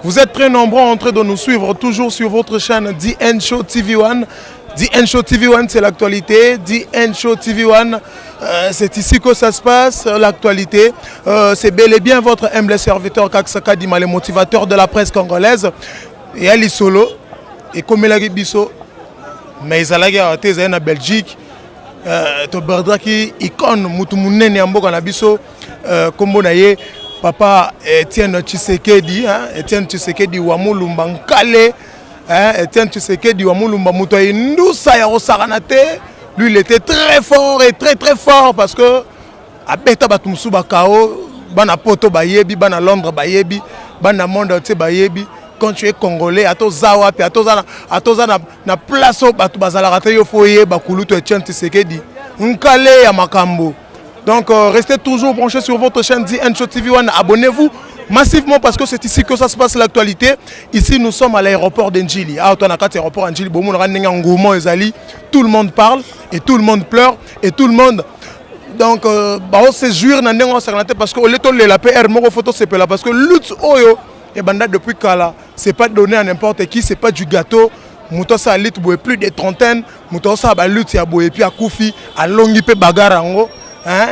Vous êtes très nombreux en train de nous suivre toujours sur votre chaîne DN Show TV1. DN Show TV1, c'est l'actualité. DN Show TV1, c'est ici que ça se passe, l'actualité. C'est bel et bien votre humble serviteur Kaksaka Dima, le motivateur de la presse congolaise. Et Ali Solo, et comme il a dit Bisso, mais ils allaient en Belgique. To Berdraki, icône, Moutoumounen et Ambo Kanabiso, comme on a Papa Etienne Tshisekedi, Etienne Tshisekedi Wamulumba Nkale, Etienne Tshisekedi Wamulumba Moutoye Ndousa Yarosaranate. Lui, il était très fort et très très fort parce que à Beta Batumsu Bakao, Bana Poto Bayebi, Bana Londres Bayebi, Bana Monde entier Bayebi. Quand tu es congolais, à ton Zawa, à ton na place au Batu Bazalarate, il faut y Bakulu, tu es Etienne Tshisekedi. Nkale ya Makambo. Donc restez toujours branchés sur votre chaîne DN Show TV1. Abonnez-vous massivement parce que c'est ici que ça se passe l'actualité. Ici nous sommes à l'aéroport d'Njili. Tout le monde parle et tout le monde pleure et tout le monde. Donc c'est jure parce que la PR photo c'est là parce que lutte oyo et banda depuis Kala c'est pas donné à n'importe qui, c'est pas du gâteau. Moutosa lutte plus de trentaine, Moutosa lutte ya boye puis à Koufi à Longipe Bagarango.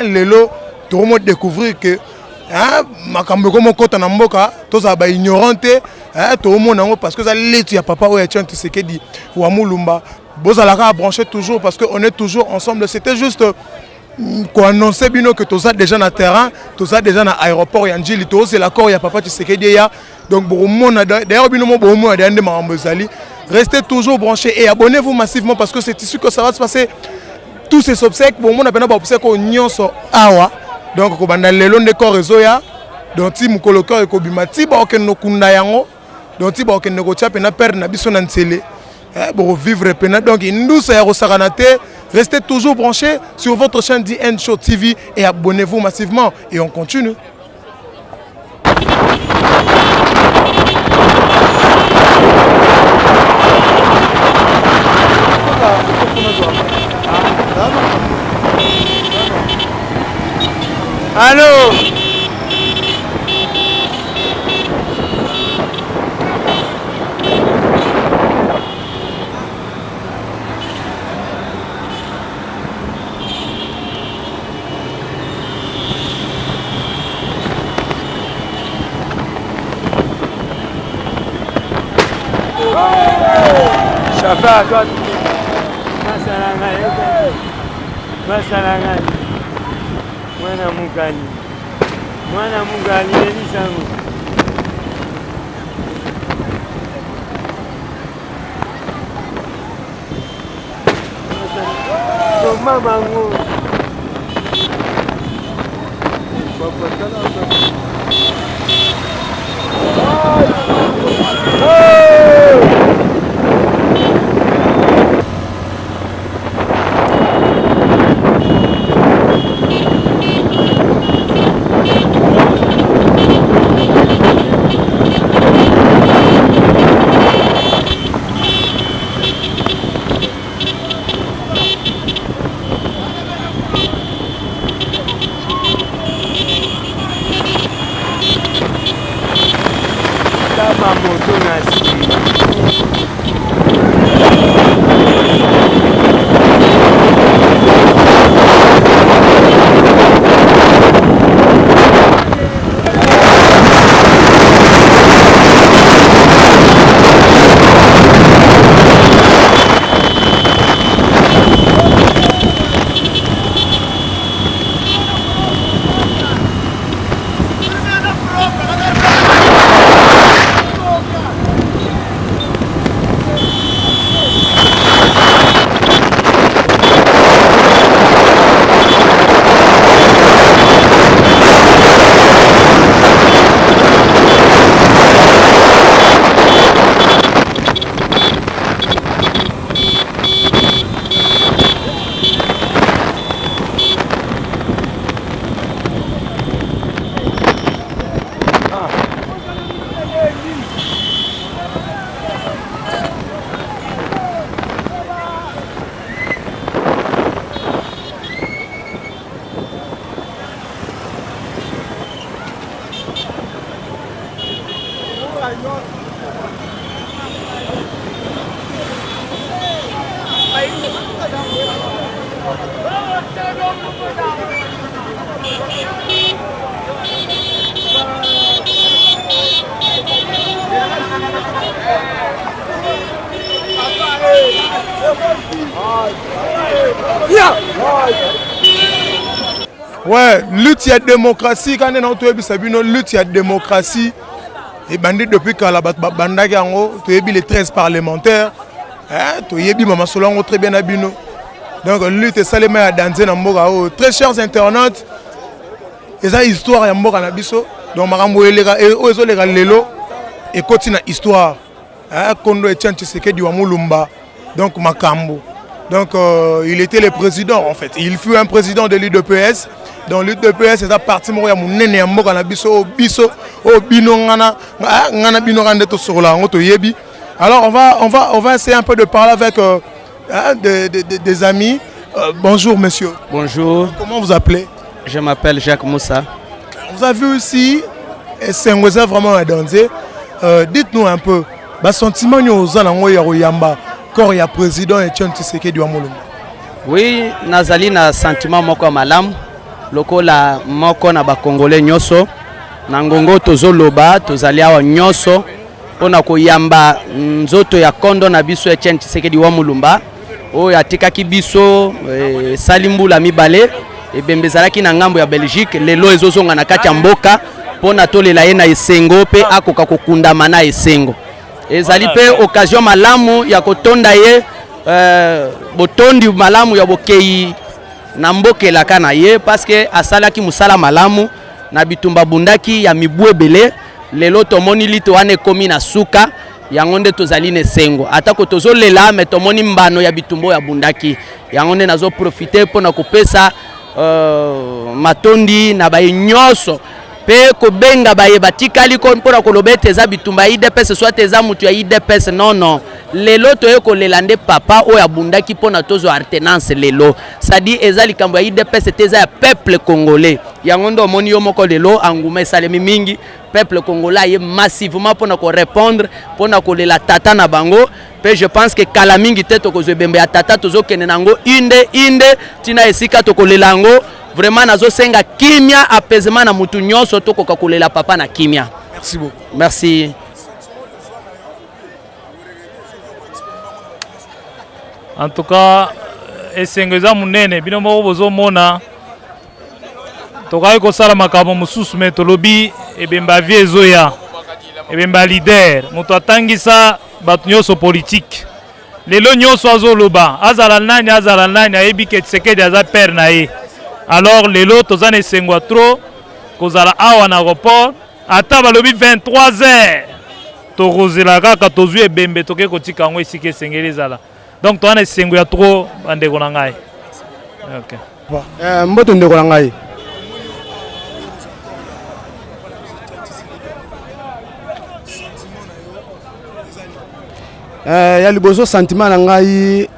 Lelo tout le monde découvrir que makambo comme kota na mboka toza ba ignorante tout le monde parce que ça letu ya papa ou Etienne Tshisekedi wa Mulumba bozalaka brancher toujours parce que on est toujours ensemble. C'était juste quoi annoncer bino que toza déjà na terrain, toza déjà na aéroport ya Njili, to c'est l'accord ya papa Tshisekedi ya donc bomona d'ailleurs bino mo bomona de makambo zali. Restez toujours branchés et abonnez-vous massivement parce que c'est ici que ça va se passer. Tous ces obsèques, bon, on a bien obsèques au nyonso awa. Donc, on a le long de corps réseau donc si mon colocar est kobimati, bah on no kunda yango. Donc si bah on ne gocha pena perdre na biso na nsele. Bon vivre pena. Donc nous ça rosaranate. Restez toujours branchés sur votre chaîne DN Show TV et abonnez-vous massivement et on continue. Allô? Chauffeur, toi, Masalangani. Mwana Mugali Elisango. Mama ngo. Ouais, lutte à démocratie, quand on a lutte à démocratie, et bandit depuis qu'à la bande tu as les 13 parlementaires, tu as Maman Solongo très bien abino. Donc lutte ça les met à danser dans Moga. Très chers internautes, et ça histoire ya Moga na biso. Donc marambo elega et ozo lega lelo et continue histoire. Kondo Etienne Tshisekedi wa Mulumba. Donc Makambo. Donc il était le président en fait. Il fut un président de l'UDPS. Donc l'UDPS c'est un parti mo ya munene ya Moga na biso biso o bino ngana bino rande to sola ngoto yebi. Alors on va essayer un peu de parler avec des amis. Bonjour monsieur. Bonjour. Comment vous appelez? Je m'appelle Jacques Moussa. Vous avez vu aussi Sengoza vraiment à danser. Dites-nous un peu, le sentiment que vous avez quand il y a président Etienne Tshisekedi wa Mulumba. Oui, nazali na sentiment moko malamu. Lokola moko na ba Congolais nyoso. Na ngongo tozoloba tozali awa nyoso. Pona koyamba nzoto ya kondo na biso Etienne Tshisekedi wa Mulumba. Oyo atikaki biso salimbula mibale. Ebembezalaki na ngambo ya Belgique lelo ezozonga na kati ya mboka pona tolela ye na esengo pe akoka kokundama na esengo. Ezali pe occasion malamu ya kotonda ye botondi malamu ya bokei na mbokelaka na ye parce que asalaki musala malamu na bitumba bundaki ya mibu ebele lelo tomoni lito wane ekomi na suka yango nde tozali na esengo atako tozolela me tomoni mbano ya bitumbo ya bundaki yango nde nazo profiter pona kopesa matondi na baye nyoso pe ko benga baye batikali ko mpona kolobete za bitumba IDPS soit eza mutu ya IDPS non lelo toye ko lelande papa o ya bundaki pona tozo alternance lelo sadi eza likambo ya IDPS teza ya peuple congolais yango ndo moni yo moko lelo anguma esalemi mingi peuple congolais ye massivement pona ko répondre pona ko lela tata na bango pe je pense que kala mingi teto ko zebembe ya tata tozo kene nango inde tina esika to ko lelango vraiment nazo senga kimia apaisement na mutu nyonso to ko kolela papa na kimia. Merci beaucoup. Merci. En tout cas, esengeza munene bino moko bozomona tokai kosala makambo mosusu me tolobi ebemba vie ezoya ebemba leader moto atangisa bato nyonso politique lelo nyonso azoloba azala nani ayebi ke Tshisekedi aza père na ye. Alors lelo tozana esengwa trop kozala awa na aéroport ata balobi 23h tokozela kaka tozwi ebembe toke kotika yango esika esengeli ezala. Donc tu as un peu trop de temps. Ok. Mboto ndeko na ngai. Ya liboso sentiment na ngai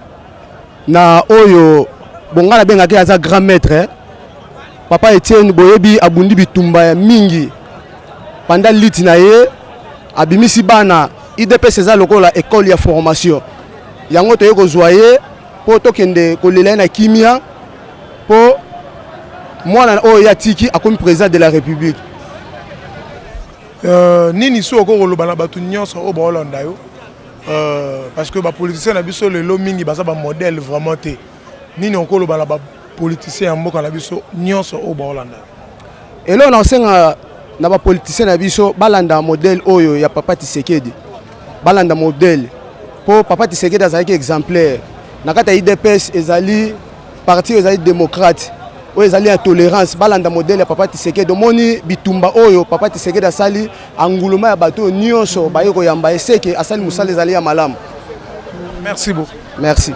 na oyo bongala bengaki aza grand maître. Papa Etienne boyebi abundi bitumba ya mingi. Pendant liti na ye abimisi bana IDPS eza lokola école ya formation. Yango toye kozwaye po tokende kolela na kimia po mwana oyo ya tiki akomi président de la République. Nini so ko loba na batu nyonso o ba Hollanda yo parce que ba politicien na biso lelo mingi baza ba modèle vraiment té. Nini on ko loba na ba politicien mboka na biso nyonso o ba Hollanda. Et là on ensenga na ba politicien na biso balanda modèle oyo ya Papa Tshisekedi. Balanda modèle pour Papa Tshisekedi azalaki exemplaire nakata IDPS ezali parti ezali démocrate o ezali intolérance balanda modèle ya Papa Tshisekedi moni bitumba oyo Papa Tshisekedi asali anguluma ya bato nyonso baye ko yamba eseke asali musala ezali ya malamu. Merci beaucoup. Merci.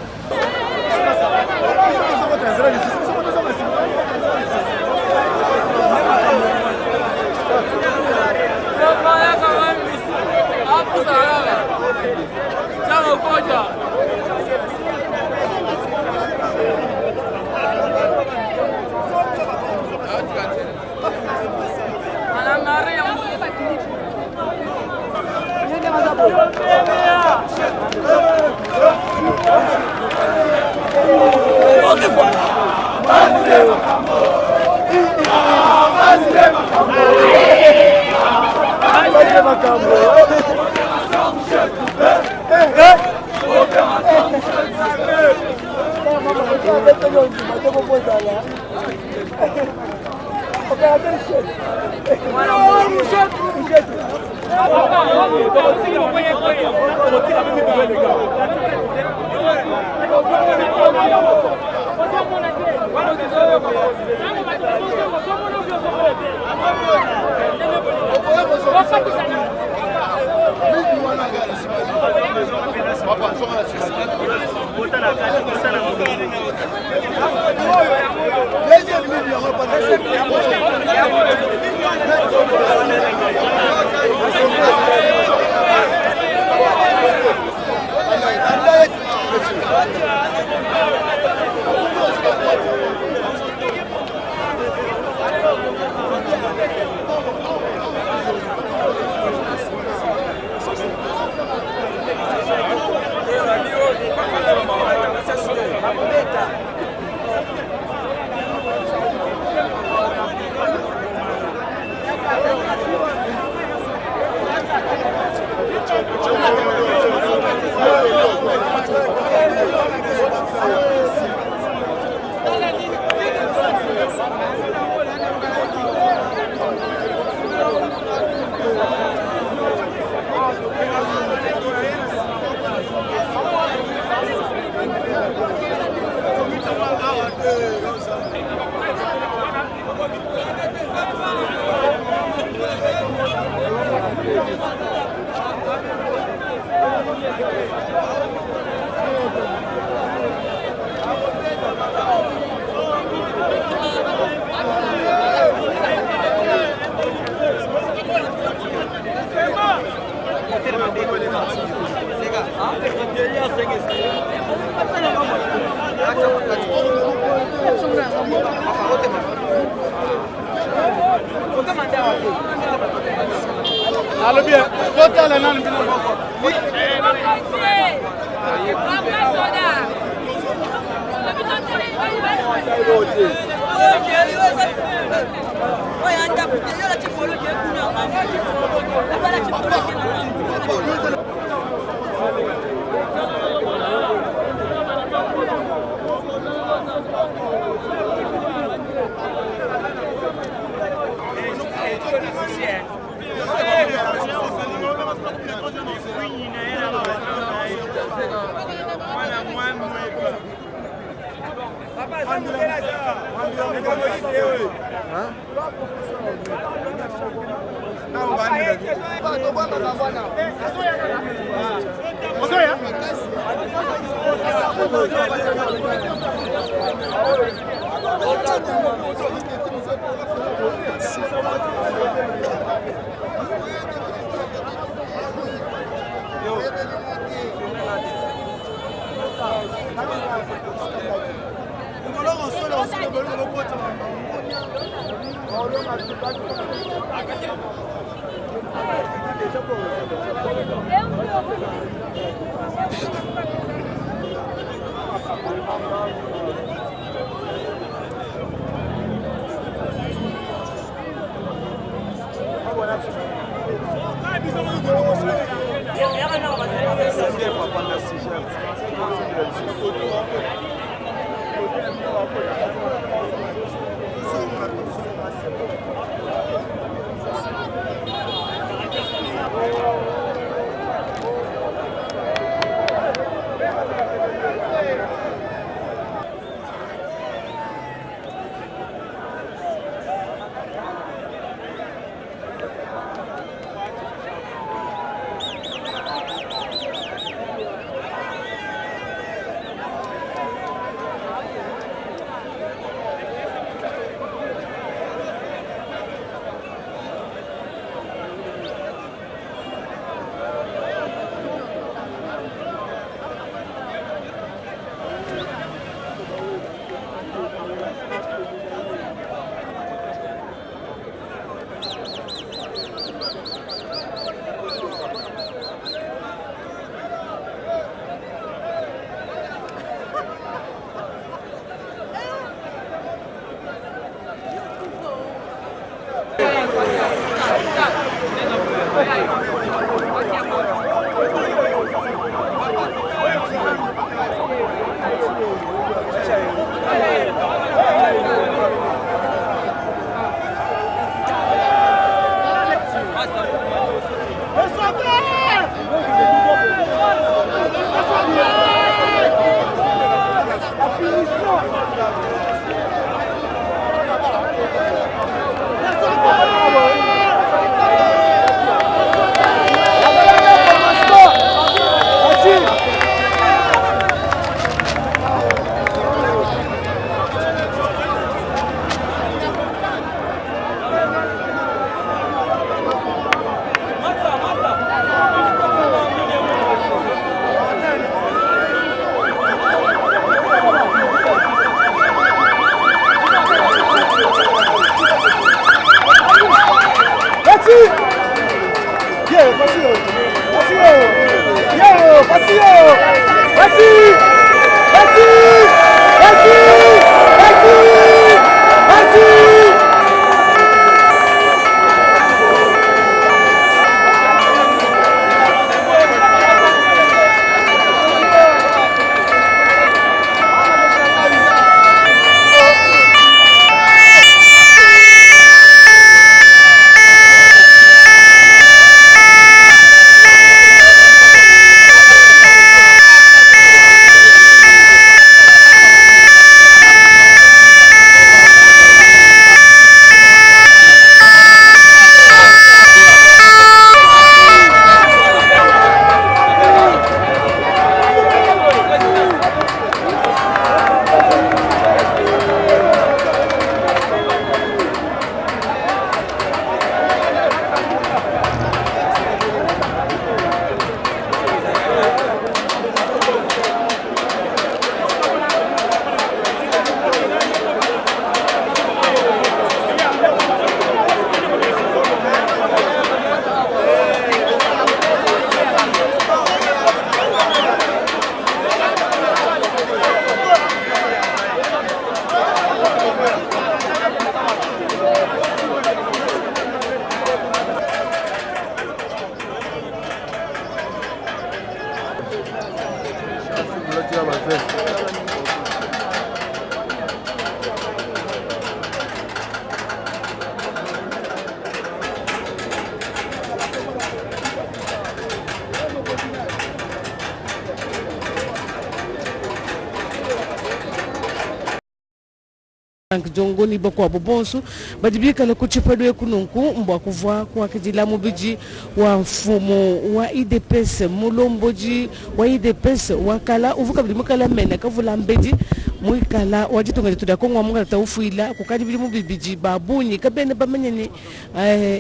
jongoni bako abobonso badibika la kuchipado ekununku mbwa kuvwa kwa kijila mubiji wa mfumo wa IDPS mulomboji wa IDPS wakala uvuka bidimukala mena kavula mbeji muikala wajitunga tuda kongwa munga taufuila kukadi bidimu bibiji babunyi kabene bamenyene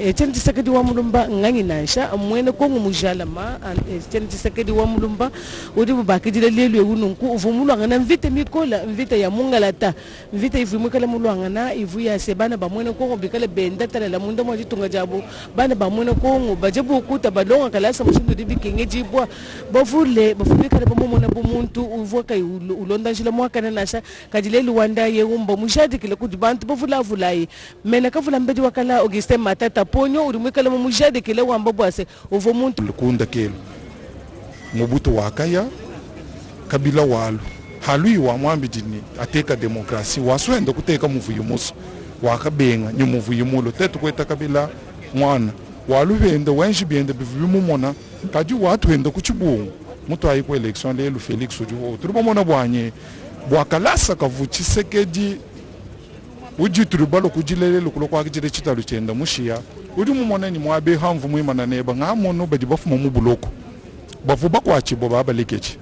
echenti sakedi wa mulumba nganyi nansha mwene kongu mujala ma echenti sakedi wa mulumba udi bubakidile lelu ekununku uvumulu ngana mvite mikola mvite ya mungalata mvite ivumukala mulwangana ivu ya sebana bamwene kongo bikale benda tala la munda mwaji tunga jabu bana bamwene kongo bajebu ukuta balonga kalasa mushindu dibikenge jibwa bavule bafubikale bamomona bumuntu uvuka ulonda njila mwaka na kajile luwanda yeumba mujadi kile kudi bantu bavula vulai mena kavula mbedi wakala Augustin Matata ponyo urimwikala mujadi kile wamba bwase uvo muntu lukunda kile Mobutu wakaya kabila walu halui wa mwambi dini ateka demokrasi waswenda kuteka muvuyumuso wakabenga nyumuvuyumulo tetu kweta kabila mwana walu bende wenshi bende bivumumona kaji watu henda kuchibungu mutu ayi ku election lelu Felix Ojuho turibomona bwanye bwakalasa kavuchi sekedi uji turibalo kujilele kulo kwa kijire chitalu chenda mushia udi mumona ni mwabe hamvu muimana neba ngamono badi bafuma mu buloko bavuba kwa chibo baba lekechi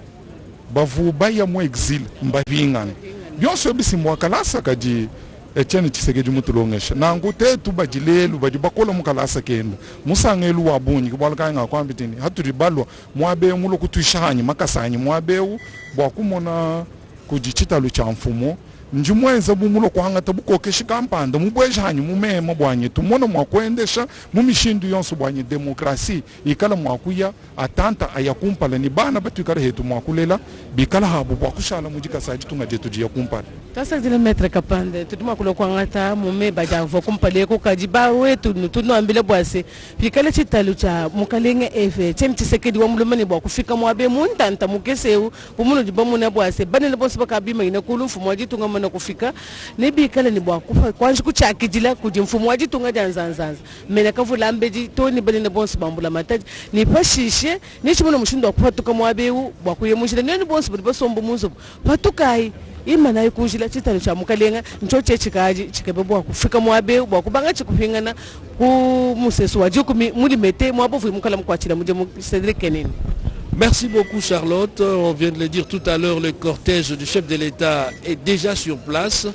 bavuba ya mu exil mbabingana byonso bisi mwakalasa kaji echene chisekedi mutulongesha nangu tetu bajilelu badi bakola mukalasa kenda musangelu wabunyi kubalaka nga kwambitini haturibalwa mwabe mulo kutuishanyi makasanyi mwabe bwakumona kujichitalu cha mfumo njimwenza bumulo kwanga tabukokesha kampanda mubwejanyi mumema bwanye tumona mwakwendesha mumishindu yonso bwanye demokrasi ikala mwakuya atanta ayakumpala ni bana batukara hetu mwakulela bikala habu bwakushala mujika saji tunga jetu jiya kumpala tasa zile metre kapande tutuma kulo kwanga ta mume baja vo kumpale ko kajiba wetu tuno ambile bwase bikala chitalu cha mukalenge efe chemti sekedi wa mulumani bwa kufika mwabe muntanta mukeseu bumulo dibamuna bwase banele bonse bakabima ina kulumfu mwaji tunga na kufika nebi kala ni bwa kufa kwanji kuchakijila kuji mfumo waji tunga janzanzanza mena kavula mbeji toni bali na bonse bambula mataji ni pashishe ni chimono mushindo akupatuka mwabeu bwa kuyemushira nene bonse bali basombo munzo patukai imana yikunjila chitalo cha mukalenga nchoche chikaji chikebebwa kufika mwabeu bwa kubanga chikupingana ku musesu waji kumi muri mete mwabovu mukala mkwachira muje Cédric Kenini. Merci beaucoup Charlotte. On vient de le dire tout à l'heure, le cortège du chef de l'État est déjà sur place.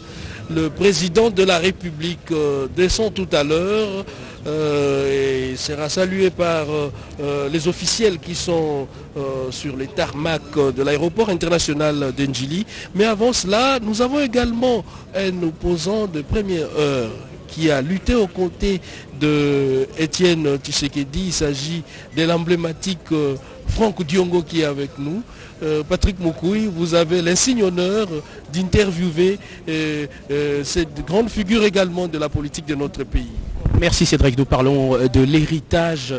Le président de la République descend tout à l'heure et sera salué par les officiels qui sont sur les tarmacs de l'aéroport international d'Ndjili. Mais avant cela, nous avons également un opposant de première heure qui a lutté aux côtés de Étienne Tshisekedi. Il s'agit de l'emblématique Franck Diongo qui est avec nous. Patrick Moukouy, vous avez l'insigne honneur d'interviewer cette grande figure également de la politique de notre pays. Merci Cédric, nous parlons de l'héritage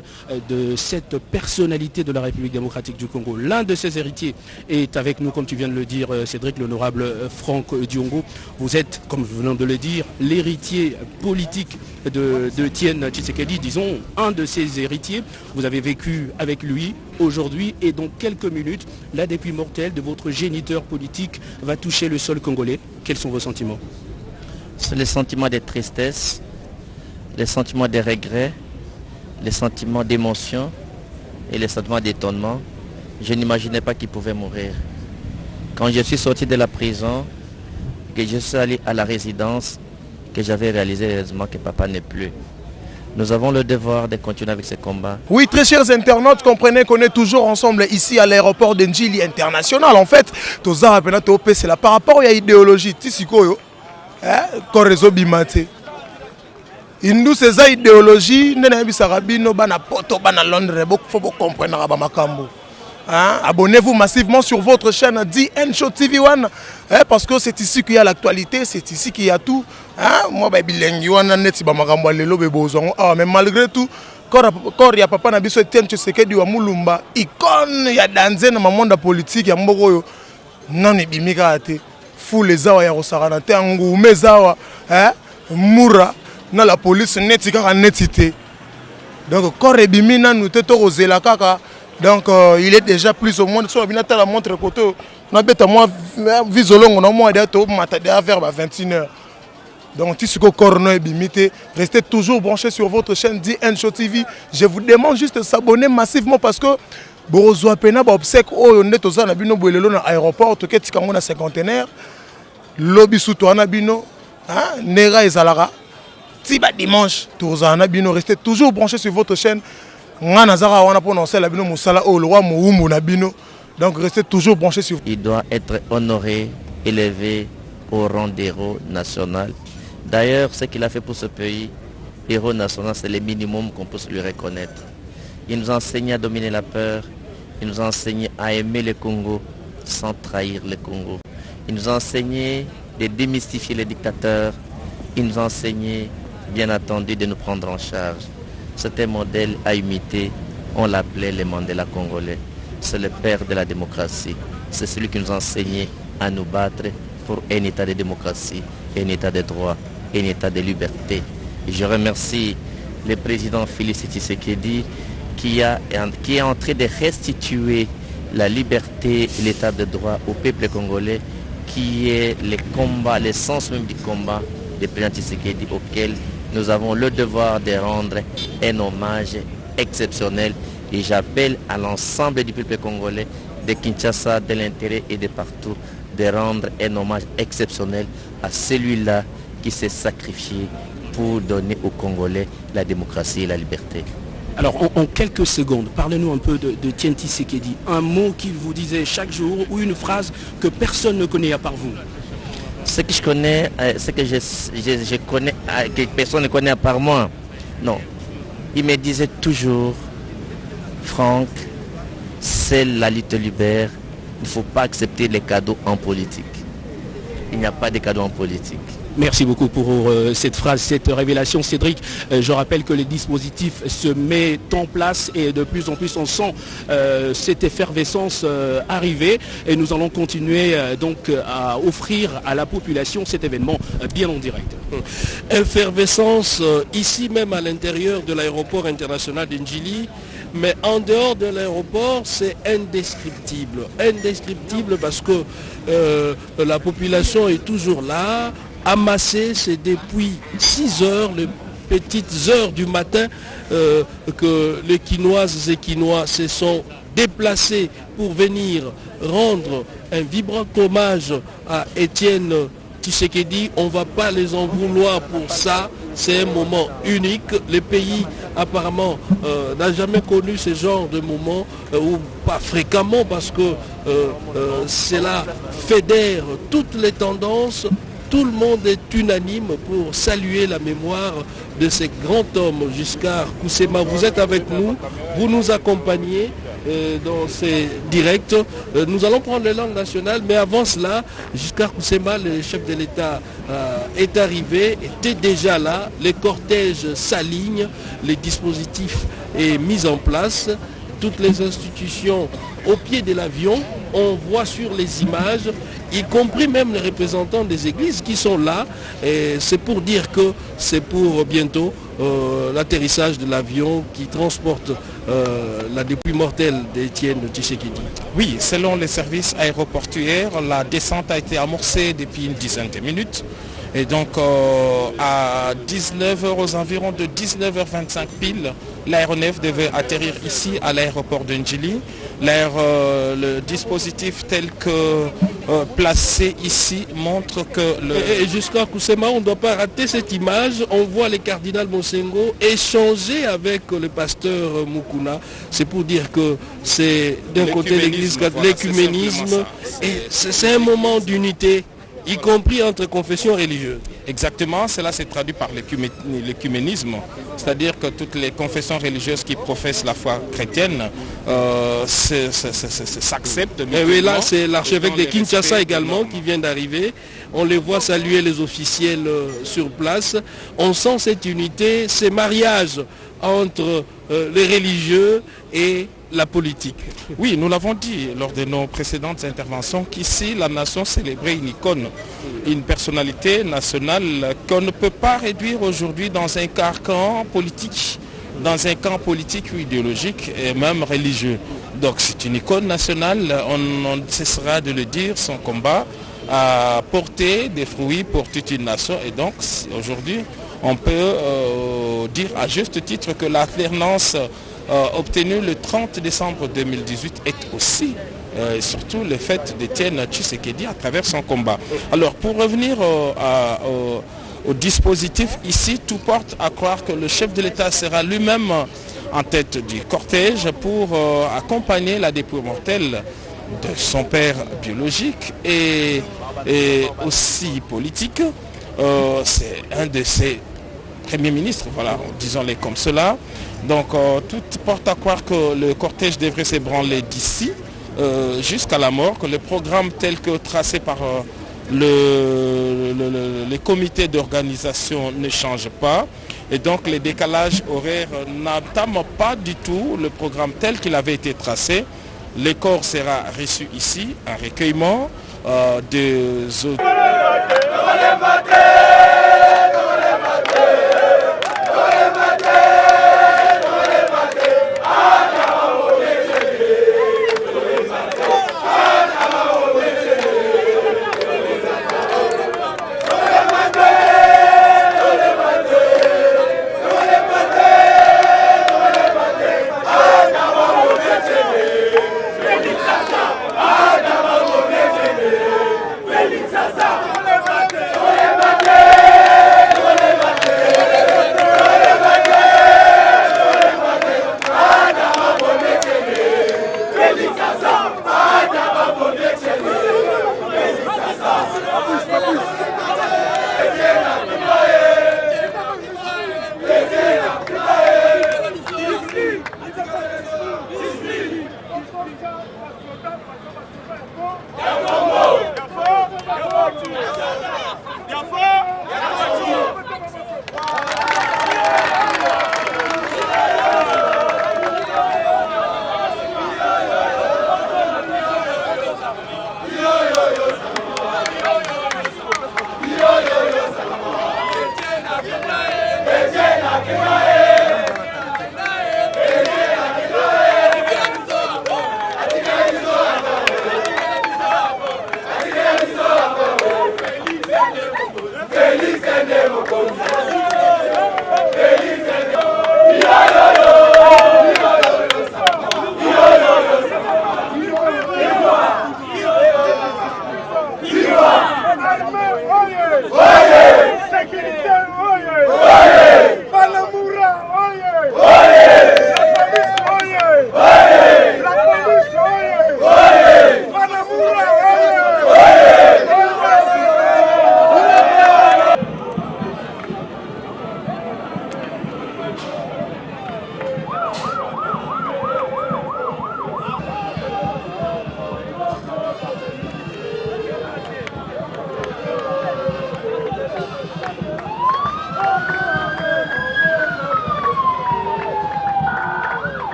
de cette personnalité de la République démocratique du Congo. L'un de ses héritiers est avec nous, comme tu viens de le dire Cédric, l'honorable Franck Diongo. Vous êtes, comme je viens de le dire, l'héritier politique de Étienne Tshisekedi, disons un de ses héritiers. Vous avez vécu avec lui aujourd'hui et dans quelques minutes, la dépouille mortelle de votre géniteur politique va toucher le sol congolais. Quels sont vos sentiments? C'est le sentiment de tristesse, les sentiments de regret, les sentiments d'émotion et les sentiments d'étonnement. Je n'imaginais pas qu'il pouvait mourir. Quand je suis sorti de la prison, que je suis allé à la résidence, que j'avais réalisé heureusement que papa n'est plus. Nous avons le devoir de continuer avec ce combat. Oui, très chers internautes, comprenez qu'on est toujours ensemble ici à l'aéroport de Njili International. En fait, c'est là par rapport à l'idéologie. Indu ces idéologie nena bisaka bino bana poto bana Londres faut comprendre ba makambo. Abonnez-vous massivement sur votre chaîne DN Show TV One parce que c'est ici qu'il y a l'actualité, c'est ici qu'il y a tout. Moi ba bilengi wana neti ba makambo lelo be bozongo. Mais malgré tout quand ya papa na biso Étienne Tshisekedi wa Mulumba icône ya danser na monde politique ya mboko yo non ebimika ate fou les awa ya rosarana te ngume zawa mura na la police neti kaka netité. Donc corps ebimina nous te tozela kaka. Donc il est déjà plus ou moins sur la montre côté on a bête moi visolongo na moi d'ato matin vers 21h. Donc si ce corps no ebimité, restez toujours branchés sur votre chaîne DN Show TV. Je vous demande juste de s'abonner massivement parce que bozwa pena ba obsèque oyo ndeto za na bino bolelo na aéroport to keti kango na cinquantenaire lobby sous toi na bino nera ezalaka tiba dimanche tozana bino, restez toujours branchés sur votre chaîne. Donc restez toujours branchés sur. Il doit être honoré, élevé au rang d'héros national. D'ailleurs, ce qu'il a fait pour ce pays, héros national, c'est le minimum qu'on peut lui reconnaître. Il nous a enseigné à dominer la peur, il nous a enseigné à aimer le Congo sans trahir le Congo. Il nous a enseigné de démystifier les dictateurs, il nous a enseigné, bien entendu, de nous prendre en charge. C'était un modèle à imiter, on l'appelait le Mandela congolais. C'est le père de la démocratie. C'est celui qui nous a enseigné à nous battre pour un état de démocratie, un état de droit, un état de liberté. Et je remercie le président Félix Tshisekedi qui est en train de restituer la liberté et l'état de droit au peuple congolais, qui est le combat, l'essence même du combat du président Tshisekedi auquel nous avons le devoir de rendre un hommage exceptionnel. Et j'appelle à l'ensemble du peuple congolais de Kinshasa, de l'intérieur et de partout, de rendre un hommage exceptionnel à celui-là qui s'est sacrifié pour donner aux Congolais la démocratie et la liberté. Alors en quelques secondes, parlez-nous un peu de Étienne Tshisekedi. Un mot qu'il vous disait chaque jour ou une phrase que personne ne connaît à part vous. Ce que je connais, ce que je connais, que personne ne connaît à part moi, non. Il me disait toujours, Franck, c'est la lutte libère, il ne faut pas accepter les cadeaux en politique. Il n'y a pas de cadeaux en politique. Merci beaucoup pour cette phrase, cette révélation. Cédric, je rappelle que les dispositifs se mettent en place et de plus en plus on sent cette effervescence arriver et nous allons continuer donc à offrir à la population cet événement bien en direct. Effervescence ici même à l'intérieur de l'aéroport international d'Njili, mais en dehors de l'aéroport c'est indescriptible. Indescriptible parce que la population est toujours là. Amassé, c'est depuis 6 heures, les petites heures du matin, que les Quinoises et Quinois se sont déplacés pour venir rendre un vibrant hommage à Étienne Tshisekedi. On ne va pas les en vouloir pour ça. C'est un moment unique. Le pays apparemment n'a jamais connu ce genre de moment, ou pas fréquemment, parce que cela fédère toutes les tendances. tout le monde est unanime pour saluer la mémoire de ce grand homme, Giscard Koussema. Vous êtes avec nous, vous nous accompagnez dans ces directs. Nous allons prendre les langues nationales, mais avant cela, Giscard Koussema, le chef de l'État, est arrivé, était déjà là. Les cortèges s'alignent, les dispositifs est mis en place. Toutes les institutions au pied de l'avion, on voit sur les images, y compris même les représentants des églises qui sont là. C'est pour dire que c'est pour bientôt l'atterrissage de l'avion qui transporte la dépouille mortelle d'Étienne Tshisekedi. Oui, selon les services aéroportuaires, la descente a été amorcée depuis une dizaine de minutes. Et donc à 19h, aux environs de 19h25 pile, l'aéronef devait atterrir ici à l'aéroport de Ndjili. Le dispositif tel que placé ici montre que Et jusqu'à Koussema, on ne doit pas rater cette image. On voit les cardinals Monsengo échanger avec le pasteur Mukuna. C'est pour dire que c'est d'un côté l'église catholique, l'écuménisme. Et c'est un moment d'unité, y compris entre confessions religieuses. Exactement, cela s'est traduit par l'écuménisme, c'est-à-dire que toutes les confessions religieuses qui professent la foi chrétienne s'acceptent. Et oui, là c'est l'archevêque de Kinshasa également qui vient d'arriver. On les voit saluer les officiels sur place. On sent cette unité, ces mariages entre les religieux et la politique. Oui, nous l'avons dit lors de nos précédentes interventions qu'ici la nation célébrait une icône, une personnalité nationale qu'on ne peut pas réduire aujourd'hui dans un carcan politique, ou idéologique et même religieux. Donc c'est une icône nationale, on ne cessera de le dire, son combat a porté des fruits pour toute une nation et donc aujourd'hui on peut dire à juste titre que l'alternance obtenu le 30 décembre 2018 est aussi et surtout le fait d'Étienne Tshisekedi à travers son combat. Alors pour revenir au dispositif ici, tout porte à croire que le chef de l'État sera lui-même en tête du cortège pour accompagner la dépouille mortelle de son père biologique et aussi politique. C'est un de ses premiers ministres, voilà, disons-les comme cela. Donc tout porte à croire que le cortège devrait s'ébranler d'ici jusqu'à la mort, que le programme tel que tracé par les comités d'organisation ne change pas. Et donc les décalages horaires n'entament pas du tout le programme tel qu'il avait été tracé. Le corps sera reçu ici, un recueillement des autres. Félix Sasa,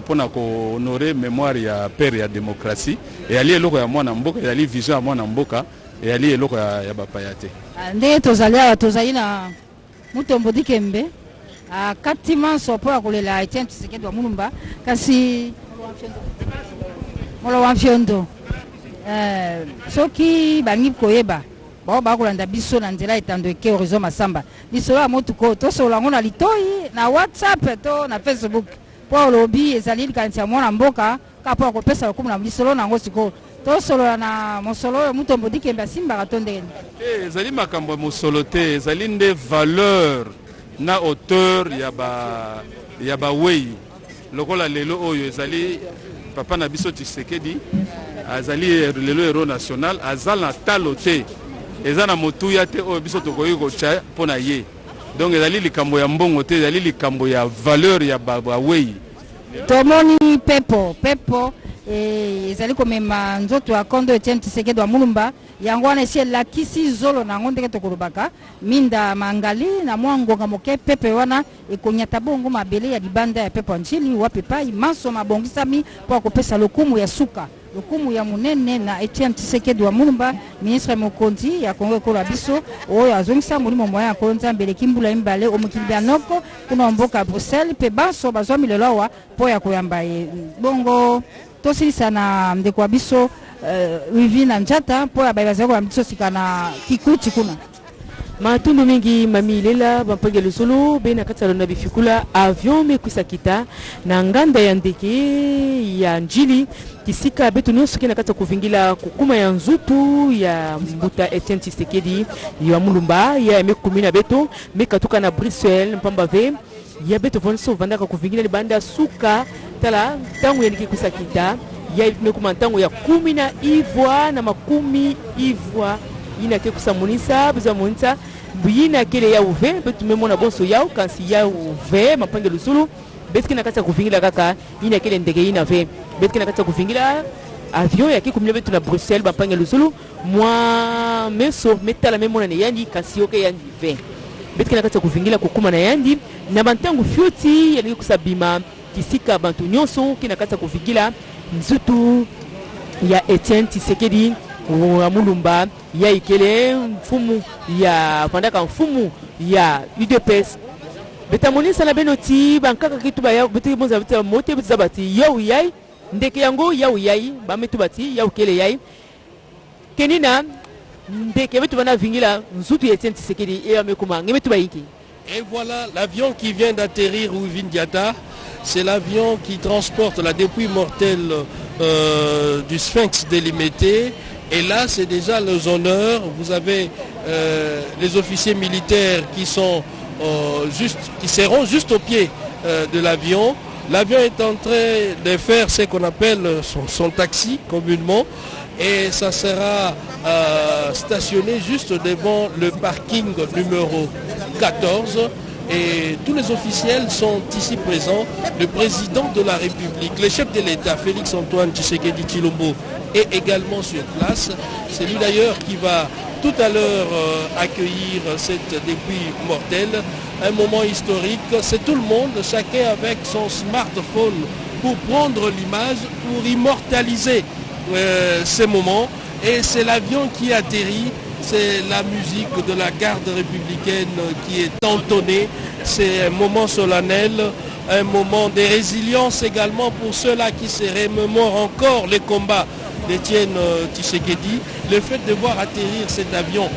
Pona ko honorer mémoire ya père ya démocratie et ali eloko ya mwana mboka ali vision ya mwana mboka et ali eloko ya bapaya te. Nde tozali na Mutombo Dikembe katima sopo ya kolela Etienne Tshisekedi wa Mulumba kasi molo wa mfiondo soki bangi koyeba bao bakolanda biso na nzela etando eke horizon masamba lisolo ya motuko tosolola yango na litoi na WhatsApp to na Facebook po lobi ezali likanisi ya mwana mboka kapo ya kopesa lokumu na lisolo na yango sikoyo tosolola na mosolo oyo Mutombo Dikembe asimbaka to ndenge ezali makambo ya mosolo te ezali nde valeur na hauteur ya bawei lokola lelo oyo ezali papa na biso Tshisekedi azali lelo héros national azali na talo te eza na motuya te oyo biso tokoki kotia mpo na ye donc ezali likambo ya mbongo te ezali likambo ya valeur ya bawei tomoni pepo ezali komema nzoto ya kondo Etienne Tshisekedi wa Mulumba yango wana esi elakisi zolo na yango ndenge tokolobaka minda mangali na mwa ngonga moke pepe wana ekonyata bongo mabele ya libanda ya pepo njili wapi pai maso mabongisami mpo akopesa lokumu ya suka lokumu ya munene na Etienne Tshisekedi wa Mulumba ministre mokonzi ya Kongo ekolo biso oyo azongisa molimo moya ya kolonza mbele kimbula imbale omukili ya noko kuna mboka Bruxelles pe baso bazwa milolowa po ya koyamba bongo tosilisa na ndeko wa biso Wivina Njata po ya baibazako ya biso sika na kikuti kuna matundu mingi mamilela bampange lusulu bena katalo na bifikula avion mekwisa kita na nganda ya ndeke ya njili kisika betu nyonso kena kata kuvingila kukuma ya nzutu ya mbuta Etienne Tshisekedi ya Mulumba ya mekumina betu mekatuka na Bruxelles mpamba ve ya betu vonso vandaka kuvingila libanda suka tala tangu ya nikikwisa kita ya mekuma tangu ya 10 na ivwa na makumi ivwa ina ke kusamunisa biza munisa buyina kele ya uve betu memona bonso yao kansi ya uve mapange lusulu betki na kata kuvingila kaka ina kele ndege ina ve betki na kata kuvingila avion ya kikumile betu na Bruxelles mapange lusulu mwa meso metala memona ne yandi kansi yoke yandi ve betki na kata kuvingila kukuma na yandi na bantangu fioti ya kusabima kisika bantu nyonso kina kata kuvingila nzutu ya Etienne Tshisekedi wa Mulumba ya ikele mfumu ya pandaka mfumu ya UDPS betamonisa na benoti bankaka kitu ba ya beti bonza beti mote beti zabati yau yai ndeke yango yau yai ba metu bati yau kele yai kenina ndeke betu bana vingila nzutu ya Etienne Tshisekedi e amekuma ngemetu bayiki. Et voilà l'avion qui vient d'atterrir au Vindiata. C'est l'avion qui transporte la dépouille mortelle du Sphinx délimité. Et là, c'est déjà les honneurs. Vous avez les officiers militaires qui seront juste au pied de l'avion. L'avion est en train de faire ce qu'on appelle son taxi communément. Et ça sera stationné juste devant le parking numéro 14. Et tous les officiels sont ici présents. Le président de la République, le chef de l'État, Félix Antoine Tshisekedi Tshilombo, est également sur place. C'est lui d'ailleurs qui va tout à l'heure accueillir cette dépouille mortelle. Un moment historique. C'est tout le monde, chacun avec son smartphone pour prendre l'image, pour immortaliser ces moments. Et c'est l'avion qui atterrit. C'est la musique de la garde républicaine qui est entonnée. C'est un moment solennel, un moment de résilience également pour ceux-là qui se remémorent encore les combats d'Etienne Tshisekedi. Le fait de voir atterrir cet avion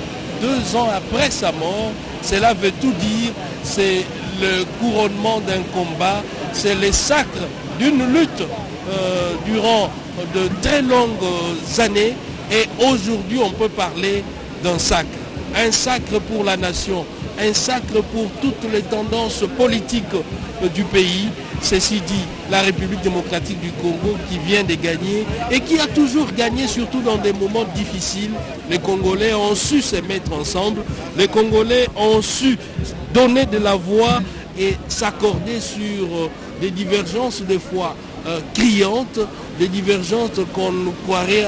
2 ans après sa mort, cela veut tout dire. C'est le couronnement d'un combat, c'est le sacre d'une lutte durant de très longues années. Et aujourd'hui, on peut parler d'un sacre. Un sacre pour la nation, un sacre pour toutes les tendances politiques du pays. Ceci dit, la République démocratique du Congo qui vient de gagner et qui a toujours gagné, surtout dans des moments difficiles. Les Congolais ont su se mettre ensemble. Les Congolais ont su donner de la voix et s'accorder sur des divergences des fois criantes, des divergences qu'on croirait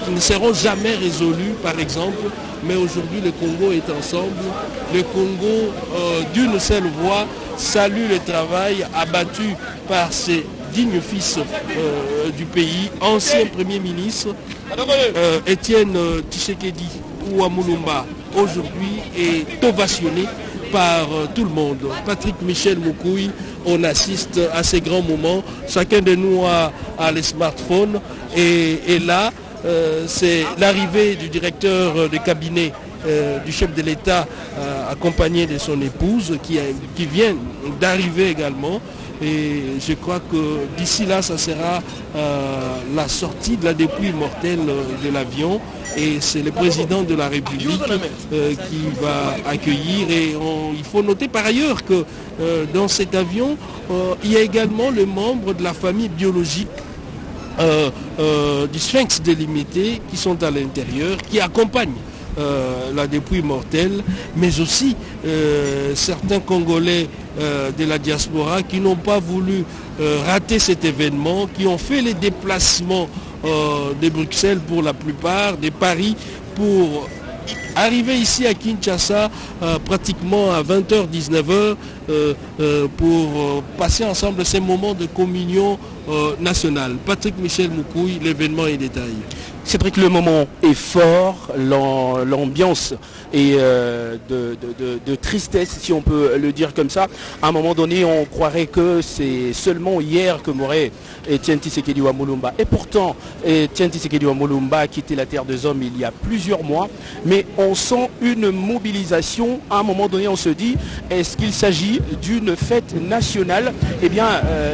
qui ne seront jamais résolues, par exemple. Mais aujourd'hui, le Congo est ensemble. Le Congo d'une seule voix. salue le travail abattu par ces dignes fils du pays, ancien Premier ministre Étienne Tshisekedi Ouamulumba, aujourd'hui est ovationné par tout le monde. Patrick Michel Moukouy, on assiste à ces grands moments. Chacun de nous a les smartphones et là, c'est l'arrivée du directeur de cabinet du chef de l'État accompagné de son épouse qui vient d'arriver également. Et je crois que d'ici là, ça sera la sortie de la dépouille mortelle de l'avion. Et c'est le président de la République qui va accueillir. Et il faut noter par ailleurs que dans cet avion, il y a également les membres de la famille biologique du Sphinx délimité qui sont à l'intérieur, qui accompagnent la dépouille mortelle, mais aussi certains Congolais de la diaspora qui n'ont pas voulu rater cet événement, qui ont fait les déplacements de Bruxelles pour la plupart, de Paris, pour arriver ici à Kinshasa pratiquement à 20h, 19h pour passer ensemble ces moments de communion nationale. Patrick Michel Moukouy, l'événement est détaillé. Cédric, le moment est fort, l'ambiance est de tristesse, si on peut le dire comme ça. À un moment donné, on croirait que c'est seulement hier que mourait Étienne Tshisekedi Ouamulumba. Et pourtant, Étienne Tshisekedi Ouamulumba a quitté la terre des hommes il y a plusieurs mois. Mais on sent une mobilisation. À un moment donné, on se dit, est-ce qu'il s'agit d'une fête nationale? Eh bien,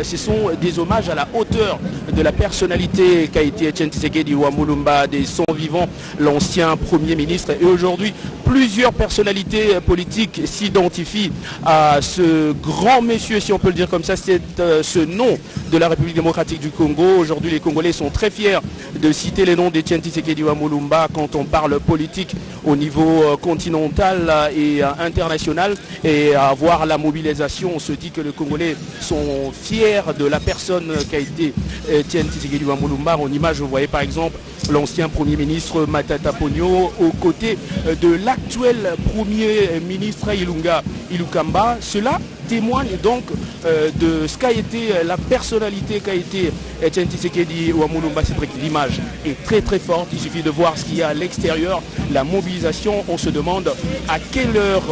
ce sont des hommages à la hauteur de la personnalité qu'a été Étienne Tshisekedi Ouamulumba, de son vivant, l'ancien Premier ministre. Et aujourd'hui, plusieurs personnalités politiques s'identifient à ce grand monsieur, si on peut le dire comme ça, c'est ce nom de la République démocratique du Congo. Aujourd'hui, les Congolais sont très fiers de citer les noms d'Étienne Tshisekedi Ouamulumba quand on parle politique au niveau continental et international. Et à voir la mobilisation, on se dit que les Congolais sont fiers de la personne qu'a été Étienne Tshisekedi Ouamulumba. En image, vous voyez par exemple l'ancien Premier ministre Matata Ponyo aux côtés de l'actuel Premier ministre Ilunga Ilukamba. Cela témoigne donc de ce qu'a été la personnalité qu'a été Étienne Tshisekedi Ouamulumba. L'image est très très forte, il suffit de voir ce qu'il y a à l'extérieur, la mobilisation. On se demande à quelle heure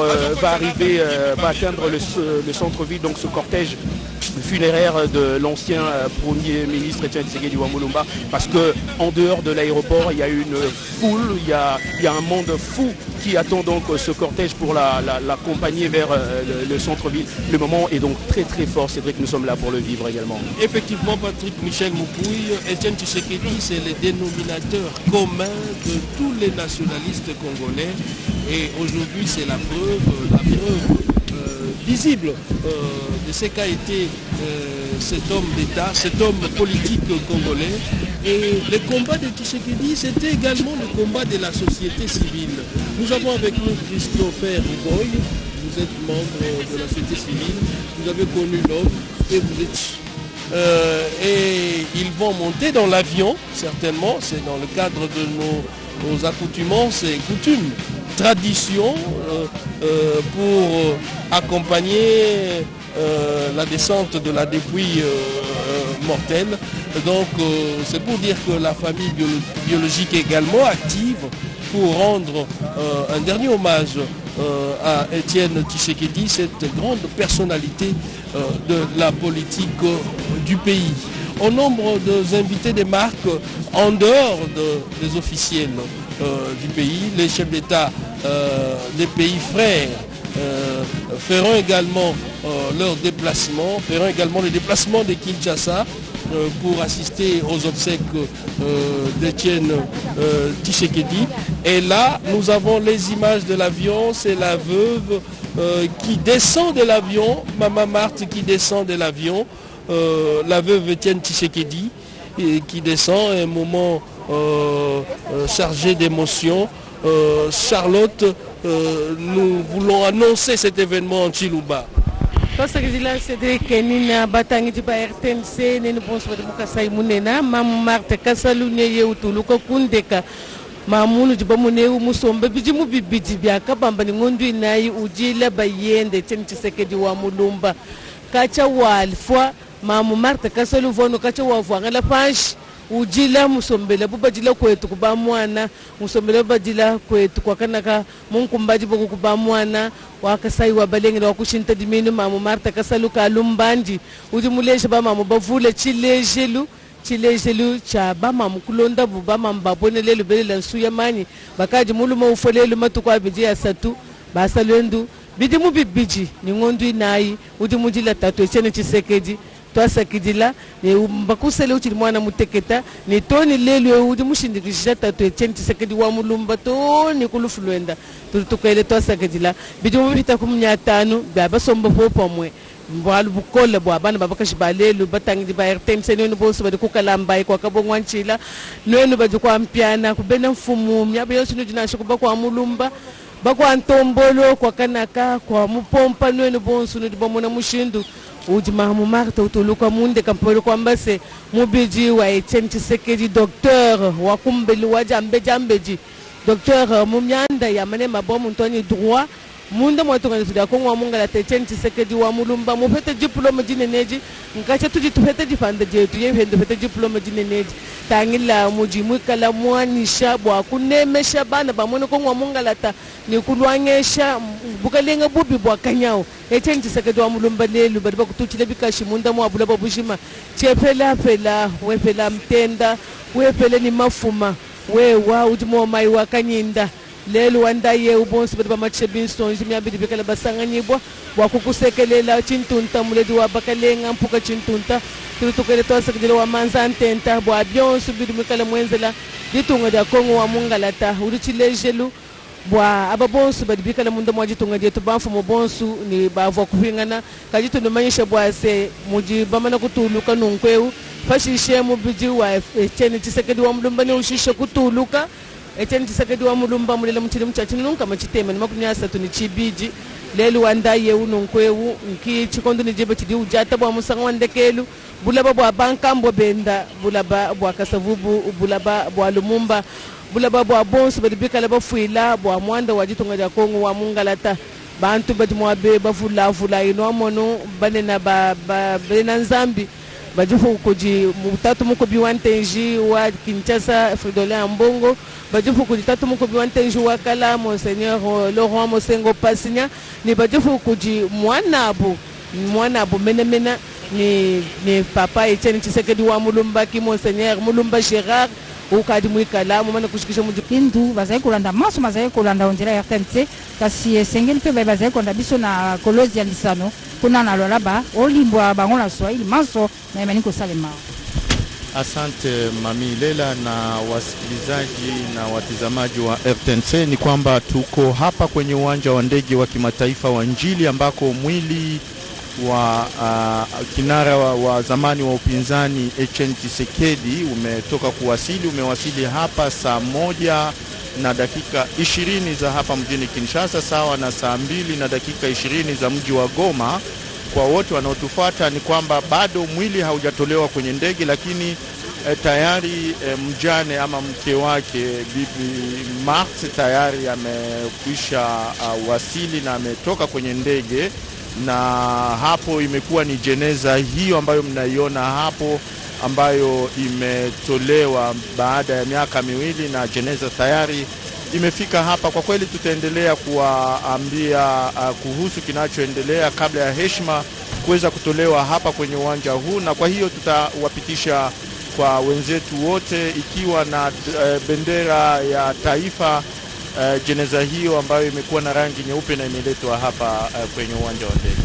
va atteindre le centre-ville, donc ce cortège funéraire de l'ancien Premier ministre Étienne Tshisekedi Ouamulumba, parce que en dehors de l'aéroport, il y a une foule, il y a un monde fou qui attend donc ce cortège pour l'accompagner vers le centre-ville. Le moment est donc très très fort, Cédric, nous sommes là pour le vivre également. Effectivement, Patrick Michel Moukouy, Étienne Tshisekedi, c'est le dénominateur commun de tous les nationalistes congolais. Et aujourd'hui, c'est la preuve visible de ce qu'a été cet homme d'État, cet homme politique congolais. Et le combat de Tshisekedi, c'était également le combat de la société civile. Nous avons avec nous Christopher Riboy, vous êtes membre de la société civile, vous avez connu l'homme et vous êtes... et ils vont monter dans l'avion, certainement, c'est dans le cadre de nos accoutumances et coutumes, traditions, pour accompagner la descente de la dépouille mortelle. Donc c'est pour dire que la famille biologique est également active pour rendre un dernier hommage à Étienne Tshisekedi, cette grande personnalité de la politique du pays. Au nombre des invités des marques, en dehors des officiels du pays, les chefs d'État des pays frères feront également leur déplacement, feront également le déplacement de Kinshasa pour assister aux obsèques d'Étienne Tshisekedi. Et là, nous avons les images de l'avion, c'est la veuve qui descend de l'avion, Maman Marthe qui descend de l'avion, la veuve Étienne Tshisekedi qui descend, un moment chargé d'émotion. Charlotte, nous voulons annoncer cet événement en Chiluba. Tosakizila Cédric Nina Batangi ba RTNC ne bonso de Mukasai Munena Mam Marthe Kasalunya Yeutuluko Kundeka mamunu jibamuneu musombe bijimu bibiji byakabamba ni ngondu inayi ujila bayende cheni Tshisekedi wa Mulumba kacha walfwa mamu Martha Kassalu vono kacha wavwangala panshi ujila musombela bubajila kwetu kuba mwana musombela bubajila kwetu kwa kanaka munkumbaji boku kuba mwana wakasai wabalengela wakushinta diminu mamu Martha Kassalu kalumbandi ujimulesha ba mamu bavule chilejelu cha bama mkulonda bubama mbabone lelo belela nsuya mani bakaji muluma ufolelo matuko abiji ya satu basalendu bidi mu bibiji ni ngondu inayi udi mujila tatu echene Tshisekedi twasakidila ne mbakusele uchili mwana muteketa ni toni lelo udi mushindikisha tatu echene Tshisekedi wa Mulumba toni kulufulwenda tutukele twasakidila bidi mu bita kumnyatanu baba sombo popomwe mbwalu bukola bwa bana babakashi balelu batangi ba RTNC nenu boso badi kukalamba kwa kabongwanchila nenu badi kwa mpiana kubena mfumu myabe yose nujinasho kuba kwa Mulumba bakwa ntombolo kwa kanaka kwa mupompa nenu bonso nudi bomona mushindu ujima mu Martha utuluka munde kampolo kwa mbase mubiji wa Etienne Tshisekedi docteur wa kumbeli wa jambeji docteur mumyanda ya mane mabomu ntoni droit munda mwatoka nituda kongwa munga la Etienne Tshisekedi wa Mulumba mufete diploma jineneji nkacha tuji tufete difande jetu yefende fete diploma jineneji tangila mujimu kala mwanisha bwa kunemesha bana bamone kongwa munga lata ni kulwangesha bukalenga bubi bwa kanyao Etienne Tshisekedi wa Mulumba lelu badi bakutuchile bikashi munda mwabula babushima chepela pela wepela mtenda wepele ni mafuma wewa ujimo mai wa kanyinda lelo wandaye ubonsi badi bamatshe Binston jimyabidi bikala basanganyibwa wakukusekelela chintunta muledi wa bakalenga mpuka chintunta tutukele twasakidile wa manza ntenta bwa byonsu bidi mikala mwenzela ditunga dia Kongo wa mungalata ulichilejelu bwa ababonsu badi bikala munda mwajitunga dia tubafu mobonsu ni bavwa kuhingana kajitu nomanyisha bwa se muji bamana kutuluka nunkweu fashishe mubiji wa Etienne Tshisekedi wa Mulumba ni ushishe kutuluka Etienne Tshisekedi wa Mulumba mulela mchili mchachini nunka machitema ni makunyasa tuni chibiji lelu wandaye ununkwewu nki chikondo ni jebe chidi ujata bwa musanga wandekelu bulaba bwa bankambo benda bulaba bwa kasavubu bulaba bwa Lumumba bulaba bwa bonsu badibika laba fuila bwa mwanda wajitunga ja Kongo wa mungalata bantu badimwabe bavula ino amono banena bena nzambi bajufu kuji mutatu mukobi wantenji wa Kinshasa Fridolin Ambongo bajufu kuji tatu mukobi wantenji wa Kala Monseigneur Laurent Mosengo Pasinya ni bajufu kuji mwanabu menemena ni papa Etienne Tshisekedi wa Mulumba ki Monseigneur Mulumba Gérard ukadi mwikala mumana kushikisha mujikindu bazai kulanda maso bazai kulanda onjira RTNC kasi sengeli pe bazai kulanda biso na kolozi ya lisano kuna na lolaba olimbwa bango na Swahili maso na imani kusalema. Asante Mami Lela na wasikilizaji na watazamaji wa RTNC, ni kwamba tuko hapa kwenye uwanja wa ndege wa kimataifa wa Njili ambako mwili wa kinara wa zamani wa upinzani Etienne Tshisekedi umewasili hapa saa 1:20 za hapa mjini Kinshasa, sawa na saa 2:20 za mji wa Goma. Kwa wote wanaotufuata ni kwamba bado mwili haujatolewa kwenye ndege, lakini tayari mjane ama mke wake Bibi Marthe tayari amekwisha wasili na ametoka kwenye ndege, na hapo imekuwa ni jeneza hiyo ambayo mnaiona hapo ambayo imetolewa baada ya miaka miwili, na jeneza tayari imefika hapa. Kwa kweli tutaendelea kuwaambia kuhusu kinachoendelea kabla ya heshima kuweza kutolewa hapa kwenye uwanja huu, na kwa hiyo tutawapitisha kwa wenzetu wote ikiwa na bendera ya taifa jeneza hiyo ambayo imekuwa na rangi nyeupe na imeletwa hapa kwenye uwanja wa ndege.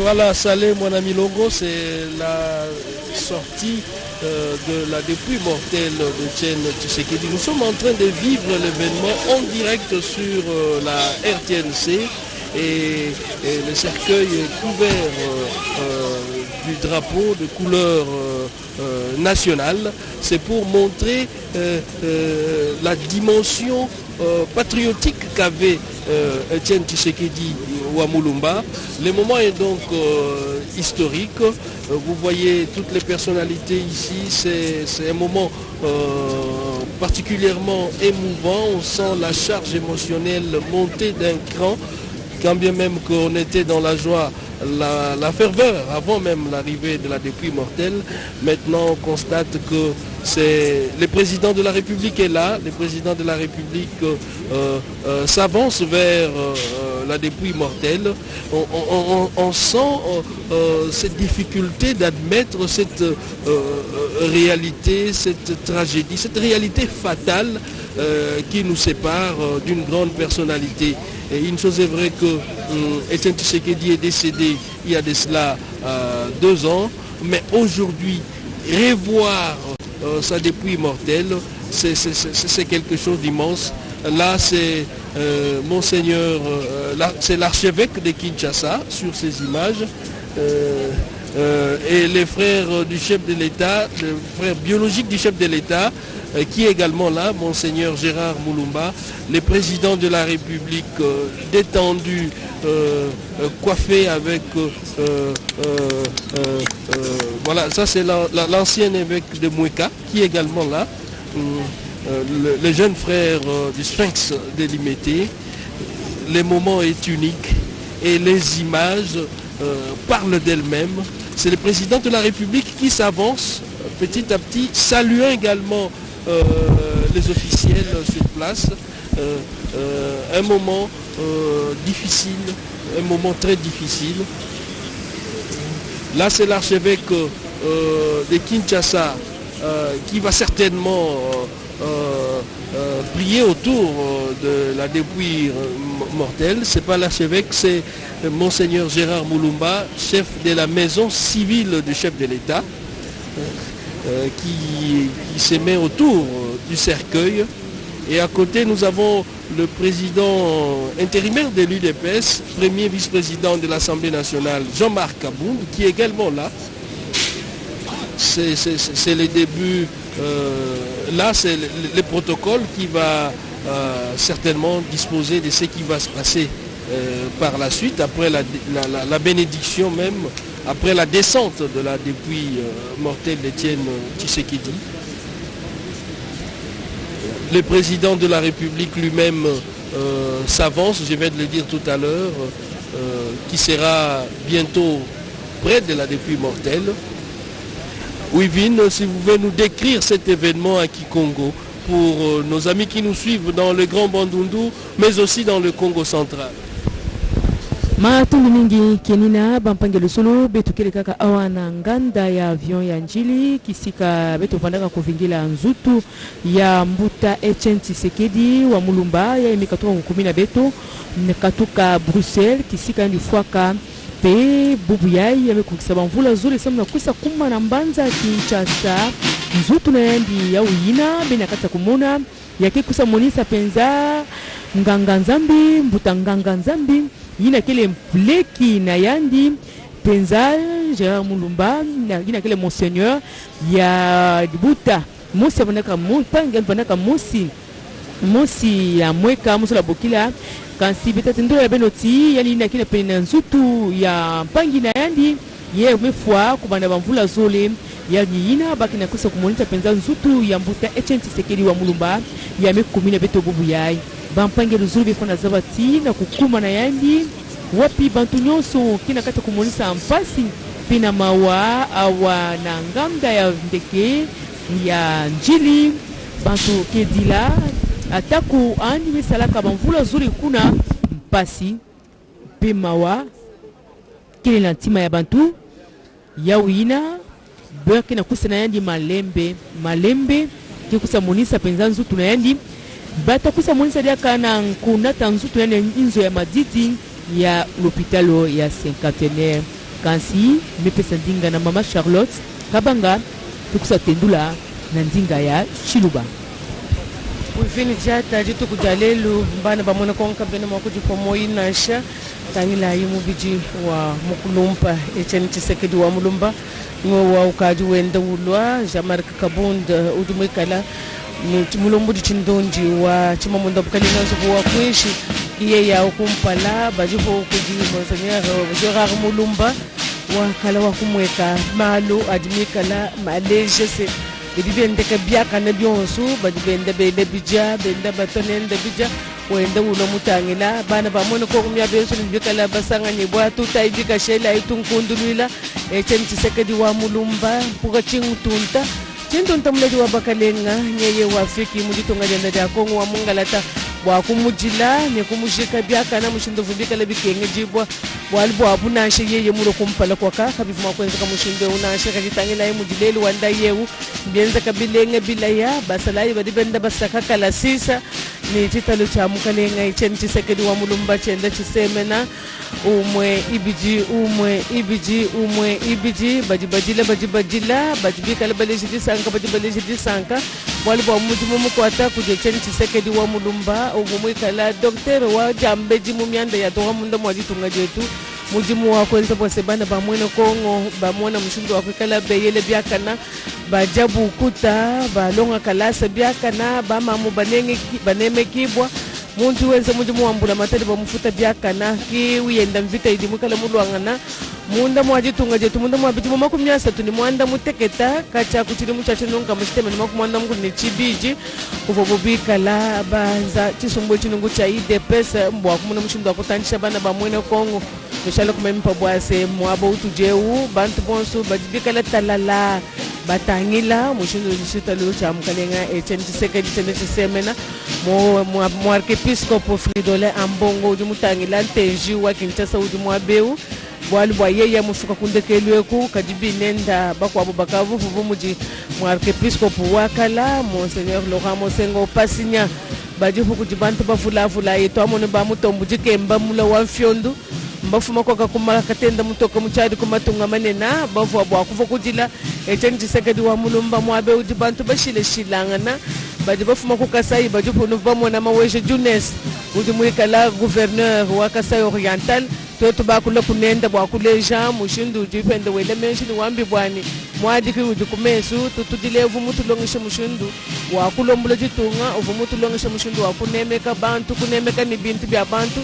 Voilà, Salé mon ami Longo, c'est la sortie de la dépouille mortelle de Etienne Tshisekedi. Nous sommes en train de vivre l'événement en direct sur la RTNC et le cercueil est couvert du drapeau de couleur nationale. C'est pour montrer la dimension patriotique qu'avait Etienne Tshisekedi wa Mulumba. Le moment est donc historique. Vous voyez toutes les personnalités ici, c'est un moment particulièrement émouvant. On sent la charge émotionnelle monter d'un cran, quand bien même qu'on était dans la joie, la ferveur avant même l'arrivée de la dépouille mortelle. Maintenant on constate que le président de la République est là, le président de la République s'avance vers la dépouille mortelle. On sent cette difficulté d'admettre cette réalité, cette tragédie, cette réalité fatale qui nous sépare d'une grande personnalité. Et une chose est vraie que Etienne Tshisekedi est décédé il y a de cela 2 ans, mais aujourd'hui, revoir sa dépouille mortelle, c'est quelque chose d'immense. Là, c'est Monseigneur, c'est l'archevêque de Kinshasa sur ces images. Et les frères du chef de l'État, le frère biologique du chef de l'État, qui est également là, Monseigneur Gérard Mulumba, le président de la République détendu, coiffé avec... voilà, ça c'est l'ancien évêque de Moueka, qui est également là, le jeune frère du Sphinx de Limete. Le moment est unique et les images parlent d'elles-mêmes. C'est le président de la République qui s'avance petit à petit, saluant également les officiels sur place. Un moment difficile, un moment très difficile. Là, c'est l'archevêque de Kinshasa qui va certainement prier autour de la dépouille mortelle. Ce n'est pas l'archevêque, c'est Monseigneur Gérard Mulumba, chef de la maison civile du chef de l'État, qui se met autour du cercueil. Et à côté, nous avons le président intérimaire de l'UDPS, premier vice-président de l'Assemblée nationale, Jean-Marc Kabound, qui est également là. C'est le début. Là, c'est le protocole qui va certainement disposer de ce qui va se passer par la suite, après la bénédiction même, après la descente de la dépouille mortelle d'Etienne Tshisekedi. Le président de la République lui-même s'avance, je viens de le dire tout à l'heure, qui sera bientôt près de la dépouille mortelle. Wivine, si vous pouvez nous décrire cet événement à Kikongo pour nos amis qui nous suivent dans le Grand Bandundu, mais aussi dans le Congo central. Matundu mingi kenina bampangelo solo betukele kaka awa na nganda ya avion ya Njili kisika beto vandaka kuvingila nzutu ya mbuta Etienne Tshisekedi wa Mulumba ya imekatoka kukumina beto nekatuka Bruxelles kisika ndifwaka pe bubu yai yamekukisa bamvula zuri samna kusa kuma na mbanza Kinshasa nzutu na yandi ya uyina bena kata kumona yake kusa monisa penza nganga nzambi mbuta nganga nzambi yina kele mpleki na yandi penza Gérard Mulumba yina kele monseigneur ya buta mosi abanaka mupanga abanaka mosi ya mweka mosi la bokila kansi betata ndo ya benoti yali na kile pena nzutu ya mpangi na yandi ye mefwa kubanda bamvula zole yali yina bakina kusa kumonita penza nzutu ya mbuta Etienne Tshisekedi wa Mulumba ya mekumina beto bubu yai bampange luzuri bifona zabati na kukuma na yandi wapi bantu nyonso kina kata kumonisa mpasi pina mawa awa na ngamba ya ndeke ya Njili bantu kedila ataku andi misalaka bamvula zuri kuna mpasi pe mawa kile na ntima ya bantu ya wina bwaki na kusa na yandi malembe kikusa monisa penza nzutu na yandi bata kusa monisa diaka na kunata nzutu na nzo ya madidi ya l'hôpitalo ya Cinquantenaire kansi mepesa ndinga na mama Charlotte kabanga tukusa tendula na ndinga ya Chiluba. Wivini jata jitu kujalelu mbana bamona konka bena makuji pomoi nasha tangila yimu biji wa mukulumpa Etienne Tshisekedi wa Mulumba wa ukaji wenda ulwa Jean-Marc Kabound udumekala mulombo chindonji wa chimamunda bukalina nzubu wa kweshi iye ya ukumpala bajipo kuji Monseigneur Gérard Mulumba wakala wakumweka malo adimikala maleje se bidibende ka biaka na byonsu badibende bende bija benda batonende bija wenda uno mutangila bana bamone ko kumya beso bikala basanga ni bwatu taibika shela itunkundulila echenti sekedi wa mulumba puka chingutunta chintunta muledi wa bakalenga nyeye wafiki mujitonga jenda ja kongo wa mungalata bwa kumujila ne kumujika biaka na mushindo vubikala bikenge jibwa walbo abunashe yeye mulo kumpala kwaka kabivuma kwenza kamushindo unashe kajitangila ye mujileli wanda yewu mbienza kabilenge bilaya basalayi badibenda basaka kala sisa ni titalo cha mukalenga ichenti sekedi wa mulumba chenda chisemena umwe ibiji bajibajila bajibikala baleji sanka walbo mujimu mukwata kuje chenti sekedi wa mulumba ugumwikala dokter wa jambeji mumyanda ya toha munda mwajitunga jetu mujimu wa kwenza bose bana bamwene kongo bamwona mushindo wa kwikala beyele byakana bajabu kuta balonga kalasa byakana bamamu baneme kibwa muntu wenze mujimu wambula matali bamufuta byakana ki wiyenda mvita idi mukala mulwangana munda mwajitunga jetu munda mwabijimu makumyasa tuni mwanda muteketa kacha kuchiri muchache nunga musteme ni makumwanda mungu ni chibiji kufobubikala banza chisumbu chinungu cha IDPS mbwa kumuna mushindo wa kutanisha bana bamwene kongo mishalo kumempa bwase mwabo utujeu bantu bonsu bajibikala talala batangila mushindo jishita lulu cha mkalenga echenti sekedi chende chisemena mo arkepiskopo Fridolin Ambongo ujimutangila ntenji wa Kinshasa ujimwabeu bwali bwa yeye mufuka kundekelweku kajibi nenda bakwabo bakavu vumuji mo arkepiskopo wakala Monseigneur Laurent Mosengo Pasinya bajifu kujibantu bafula yeto amone bamutombu jikemba mula wa mfyondu mbafuma kwa kumala katenda mutoka muchadi kumatunga manena bavu abwa kuva kujila echenji sekedi wa mulumba mwabe ujibantu bashile shilangana baji bafuma ku Kasai bajupu nuvamona maweje Junes ujimwikala gouverneur wa Kasai Oriental toto bakula kunenda bwa kuleja mushindu jipende wele menshini wambi bwani mwadi ki ujikumesu tutudile vumutulongisha mushindu wa kulombula jitunga uvumutulongisha mushindu wa kunemeka bantu kunemeka ni bintu bya bantu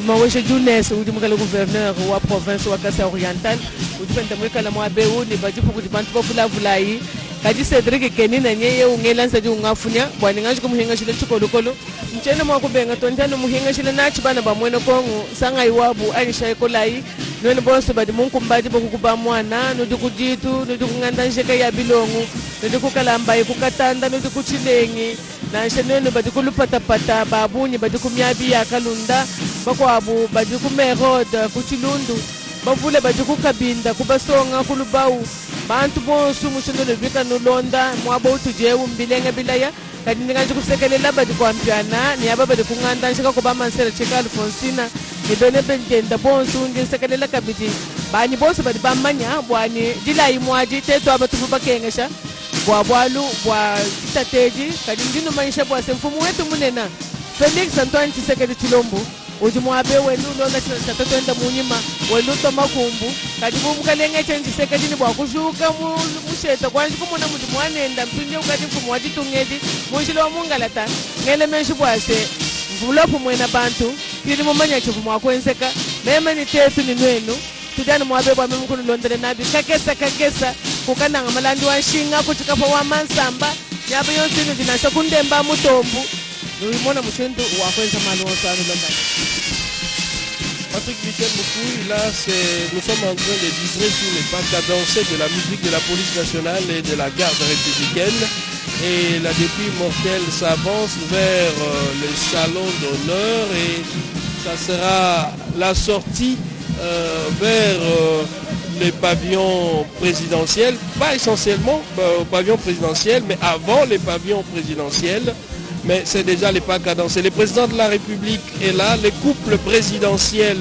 maweje Junes ujimwikala gouverneur wa province wa Kasai Oriental ujipende mwikala mwabeu ni bajupu kujibantu bafulavulai kaji Cedric Kenina nyeye ungelanza ji ungafunya bwani ngaji kumuhinga shile chukolukolo mchene mwakubenga tontano muhinga shile nachi bana bamwene kongo sanga iwabu anisha ekolai nwene bonso badi munku mbadi bokukuba mwana nudi kujitu nudi kunganda njeka ya bilongu nudi kukalamba kukatanda nudi kuchilengi na shenene badi kulupatapata babuni badi kumyabi ya kalunda bakwabu badi kumerode kuchilundu bavule badi kukabinda kubasonga kulubau bantu bonsu mushindo lebika nulonda mwabo utujeu mbilenge bilaya kadi ninganji kusekelela badi kwampiana ni aba badi kunganda nshika kuba mansera cheka Alfonsina idone bentenda bonsu ngisekelela kabidi bani bonsu badi bamanya bwani dilai mwaji teto abatufu bakengesha bwalu bwa itateji kadi ndino maisha bwa semfumu wetu munena Felix Antoine Tshisekedi Tshilombo ujimwabe wenu lona tatotenda munyima weluto makumbu kadi bumukalenga chenji sekedi ni bwa kushuka musheta kwanji kumuna muti mwanenda mpinje ukati mfumu watitungedi munjilo wa mungalata ngele menshi bwase mvulopu mwena bantu kili mumanya chivu mwakwenzeka mema ni tetu ni nwenu tudani mwabe bwa mimukunu londele nabi kakesa kukananga malandi wa nshinga kuchikapo wa mansamba nyabe yonsinu dinasha kundemba mutombu nuimona mushindu wakwenza malonsa lomba. Patrick Michel Moukouy, là nous sommes en train de vibrer sur les pas cadencés de la musique de la police nationale et de la garde républicaine. Et la dépouille mortelle s'avance vers le salon d'honneur et ça sera la sortie vers les pavillons présidentiels, pas essentiellement au pavillon présidentiel, mais avant les pavillons présidentiels. Mais c'est déjà les pas cadencés. Le président de la République est là, le couple présidentiel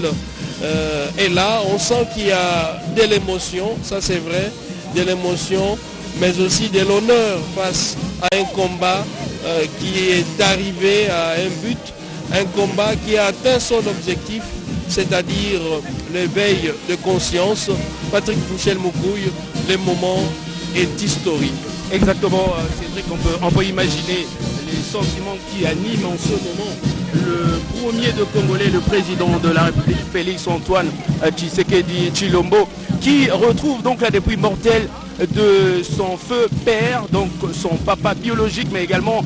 est là. On sent qu'il y a de l'émotion, ça c'est vrai, de l'émotion, mais aussi de l'honneur face à un combat qui est arrivé à un but, un combat qui a atteint son objectif, c'est-à-dire l'éveil de conscience. Patrick Michel Moukouy, le moment est historique. Exactement, Cédric, on peut imaginer les sentiments qui animent en ce moment le premier de Congolais, le président de la République, Félix Antoine Tshisekedi Tshilombo, qui retrouve donc la dépouille mortelle de son feu père, donc son papa biologique, mais également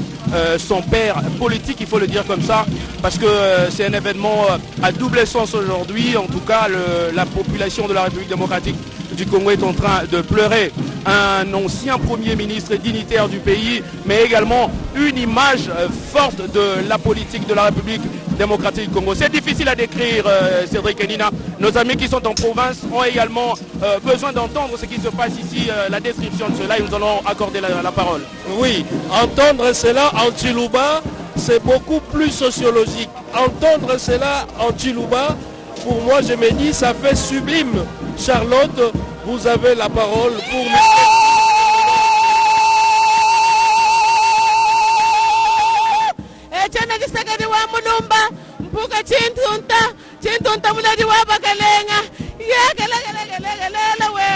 son père politique, il faut le dire comme ça, parce que c'est un événement à double sens aujourd'hui. En tout cas, la population de la République démocratique du Congo est en train de pleurer un ancien premier ministre et dignitaire du pays, mais également une image forte de la politique de la République démocratique du Congo. C'est difficile à décrire, Cédric et Nina. Nos amis qui sont en province ont également besoin d'entendre ce qui se passe ici, la description de cela, et nous allons accorder la parole. Oui, entendre cela en Tchilouba, c'est beaucoup plus sociologique. Entendre cela en Tchilouba, pour moi, je me dis, ça fait sublime. Charlotte, vous avez la parole pour nous. Chintunta muladi wa bakalenga ya gala we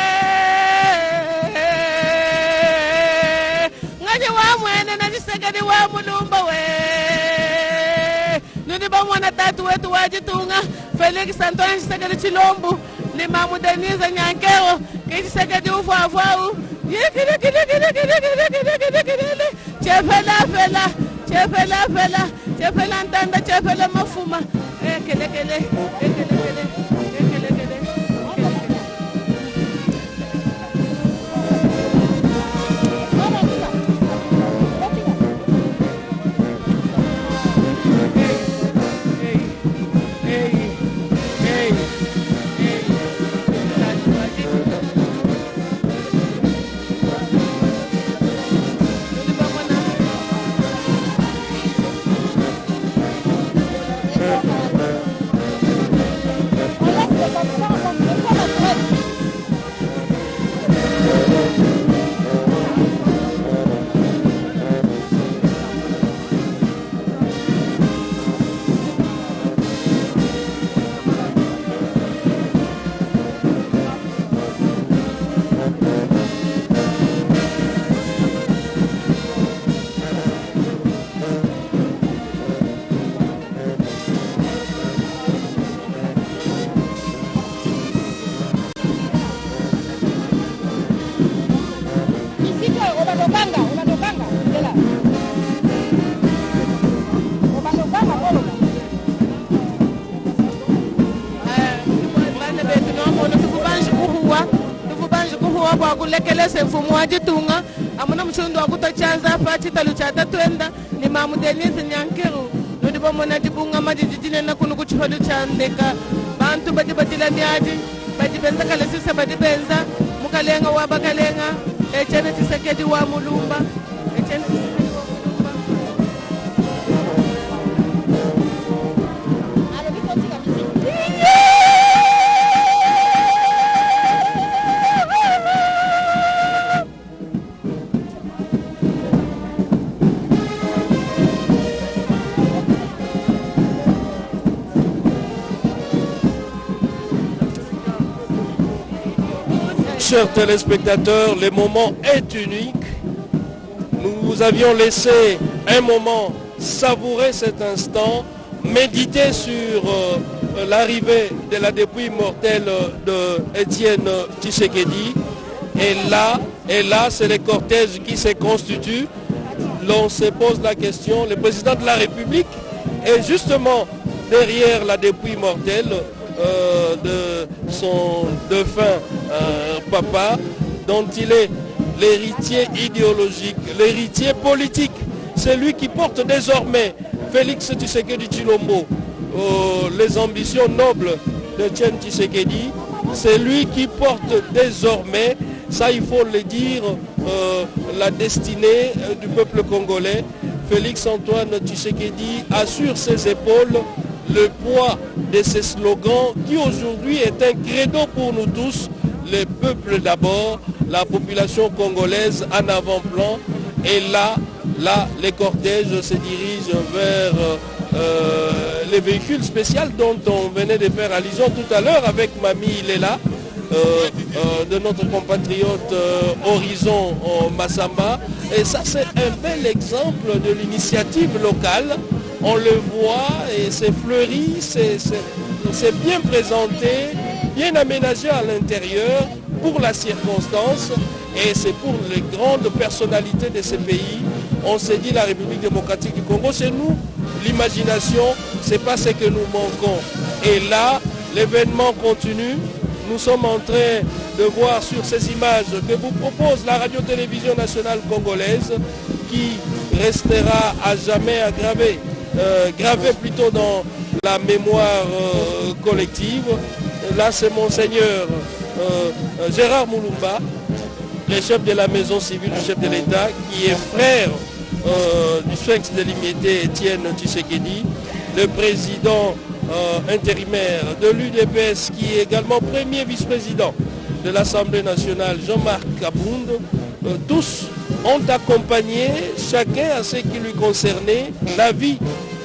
ngani wa mwene na jisagadi wa mulumba we nuni ba mwana tatu wetu wajitunga Felix Antoine Tshisekedi Tshilombo ni mamu Denise Nyankero Tshisekedi ufuafuau yekile chefela ntanda chefela mafuma kele kulekele semfumu wajitunga amuna mchundu wa kutochanza pati taluchata twenda ni mamu Denise Nyankeru nudibo mona dibunga majijine na kunu kuchifadu chandeka bantu badibadila miaji badibenza kale sisa badibenza mukalenga wa bakalenga echene Tshisekedi wa mulumba echene Tshisekedi wa mulumba. Chers téléspectateurs, le moment est unique. Nous vous avions laissé un moment savourer cet instant, méditer sur l'arrivée de la dépouille mortelle de Étienne Tshisekedi. Et là, c'est le cortège qui se constitue. L'on se pose la question, le président de la République est justement derrière la dépouille mortelle de son défunt papa, dont il est l'héritier idéologique, l'héritier politique. C'est lui qui porte désormais, Félix Tshisekedi Tshilombo, les ambitions nobles de Étienne Tshisekedi. C'est lui qui porte désormais, ça il faut le dire, la destinée du peuple congolais. Félix Antoine Tshisekedi a sur ses épaules le poids de ces slogans qui aujourd'hui est un credo pour nous tous, le peuple d'abord, la population congolaise en avant-plan. Et là, les cortèges se dirigent vers les véhicules spéciaux dont on venait de faire allusion tout à l'heure avec Mamie Lela, de notre compatriote Horizon Massamba. Et ça, c'est un bel exemple de l'initiative locale On le voit et c'est fleuri, c'est bien présenté, bien aménagé à l'intérieur pour la circonstance et c'est pour les grandes personnalités de ces pays. On s'est dit la République démocratique du Congo, c'est nous. L'imagination, c'est pas ce que nous manquons. Et là, l'événement continue. Nous sommes en train de voir sur ces images que vous propose la radio-télévision nationale congolaise qui restera à jamais gravé plutôt dans la mémoire collective. Là, c'est Monseigneur Gérard Moulumba, le chef de la maison civile du chef de l'État, qui est frère du Sphinx de l'immunité Étienne Tshisekedi, le président intérimaire de l'UDPS, qui est également premier vice-président de l'Assemblée nationale, Jean-Marc Kabound. Tous ont accompagné, chacun à ce qui lui concernait, la vie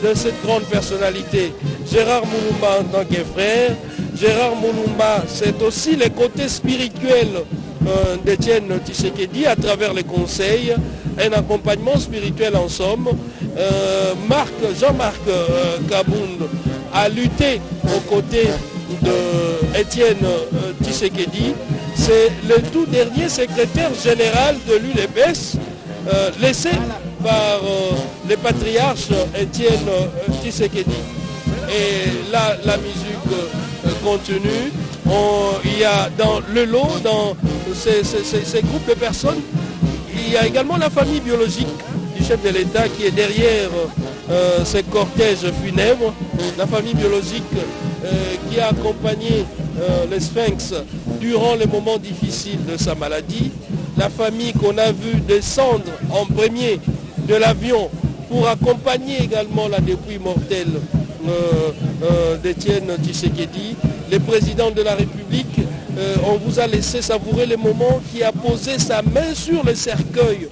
de cette grande personnalité. Gérard Moulumba en tant que frère, Gérard Moulumba, c'est aussi le côté spirituel d'Étienne Tshisekedi à travers les conseils, un accompagnement spirituel en somme. Jean-Marc Kabound a lutté aux côtés d'Étienne Tshisekedi. C'est le tout dernier secrétaire général de l'UDPS, laissé par le patriarche Étienne Tshisekedi. Et là, la musique continue. Il y a dans le lot, dans ces groupes de personnes, il y a également la famille biologique du chef de l'État qui est derrière ces cortèges funèbres. La famille biologique qui a accompagné le Sphinx durant les moments difficiles de sa maladie. La famille qu'on a vu descendre en premier de l'avion pour accompagner également la dépouille mortelle d'Étienne Tshisekedi. Le président de la République, on vous a laissé savourer les moments qui a posé sa main sur le cercueil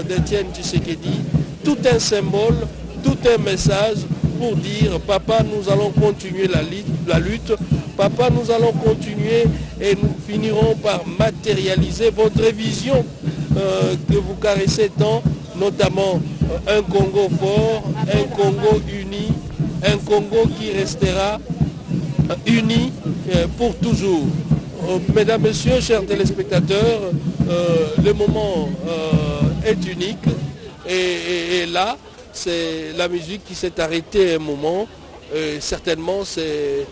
d'Étienne Tshisekedi. Tout un symbole, tout un message pour dire papa, nous allons continuer la lutte, papa, nous allons continuer et nous finirons par matérialiser votre vision que vous caressez tant, notamment un Congo fort, un Congo uni, un Congo qui restera uni pour toujours. Mesdames, Messieurs, chers téléspectateurs, le moment est unique et là, c'est la musique qui s'est arrêtée un moment. Certainement, c'est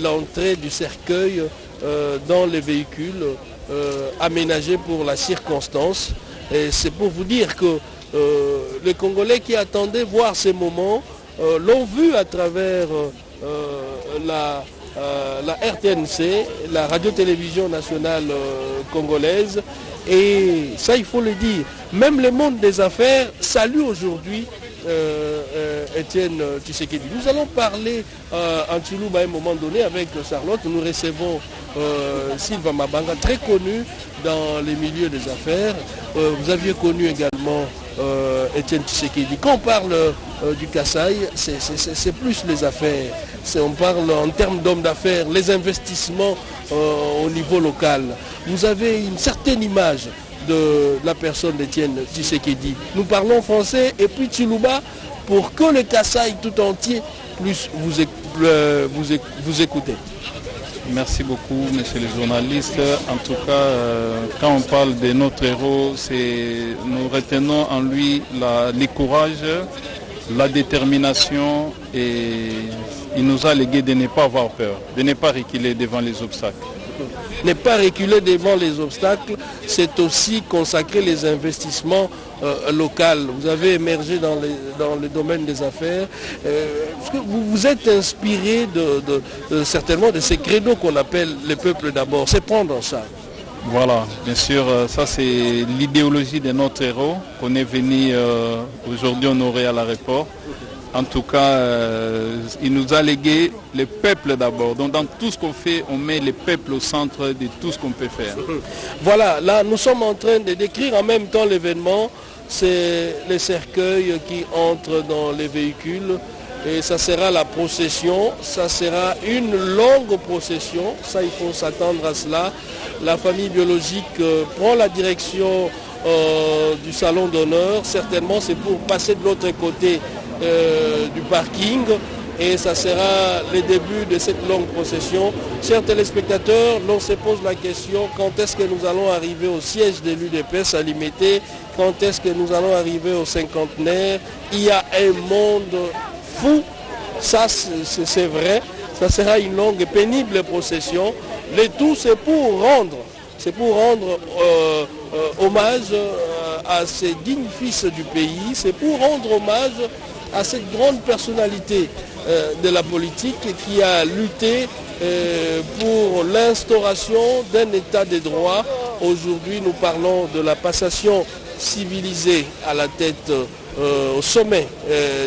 l'entrée du cercueil dans les véhicules aménagés pour la circonstance. Et c'est pour vous dire que les Congolais qui attendaient voir ces moments l'ont vu à travers la RTNC, la radio-télévision nationale congolaise. Et ça, il faut le dire. Même le monde des affaires salue aujourd'hui Étienne Tshisekedi. Nous allons parler en Tshilouba à un moment donné avec Charlotte. Nous recevons Sylvain Mabanga, très connu dans les milieux des affaires. Vous aviez connu également Étienne Tshisekedi. Quand on parle du Kasaï, c'est plus les affaires. On parle en termes d'hommes d'affaires, les investissements au niveau local. Vous avez une certaine image de la personne d'Étienne Tshisekedi. Nous parlons français et puis Tshilouba pour que le Kasaï tout entier puisse vous écouter. Merci beaucoup, monsieur le journaliste. En tout cas, quand on parle de notre héros, nous retenons en lui le courage, la détermination et il nous a légué de ne pas avoir peur, de ne pas reculer devant les obstacles. Ne pas reculer devant les obstacles, c'est aussi consacrer les investissements locaux. Vous avez émergé dans le domaine des affaires. Vous vous êtes inspiré certainement de ces credos qu'on appelle le peuple d'abord. C'est prendre en charge. Voilà, bien sûr, ça c'est l'idéologie de notre héros qu'on est venu aujourd'hui honorer à l'aéroport. En tout cas, il nous a légué le peuple d'abord. Donc dans tout ce qu'on fait, on met le peuple au centre de tout ce qu'on peut faire. Voilà, là nous sommes en train de décrire en même temps l'événement. C'est les cercueils qui entrent dans les véhicules. Et ça sera la procession, ça sera une longue procession, ça il faut s'attendre à cela. La famille biologique prend la direction du salon d'honneur, certainement c'est pour passer de l'autre côté du parking et ça sera le début de cette longue procession. Chers téléspectateurs, l'on se pose la question quand est-ce que nous allons arriver au siège de l'UDPS à Limité, quand est-ce que nous allons arriver au cinquantenaire. Il y a un monde fou, ça c'est vrai, ça sera une longue et pénible procession. Le tout c'est pour rendre hommage à ces dignes fils du pays, c'est pour rendre hommage à cette grande personnalité de la politique qui a lutté pour l'instauration d'un état de droit. Aujourd'hui, nous parlons de la passation civilisée à la tête au sommet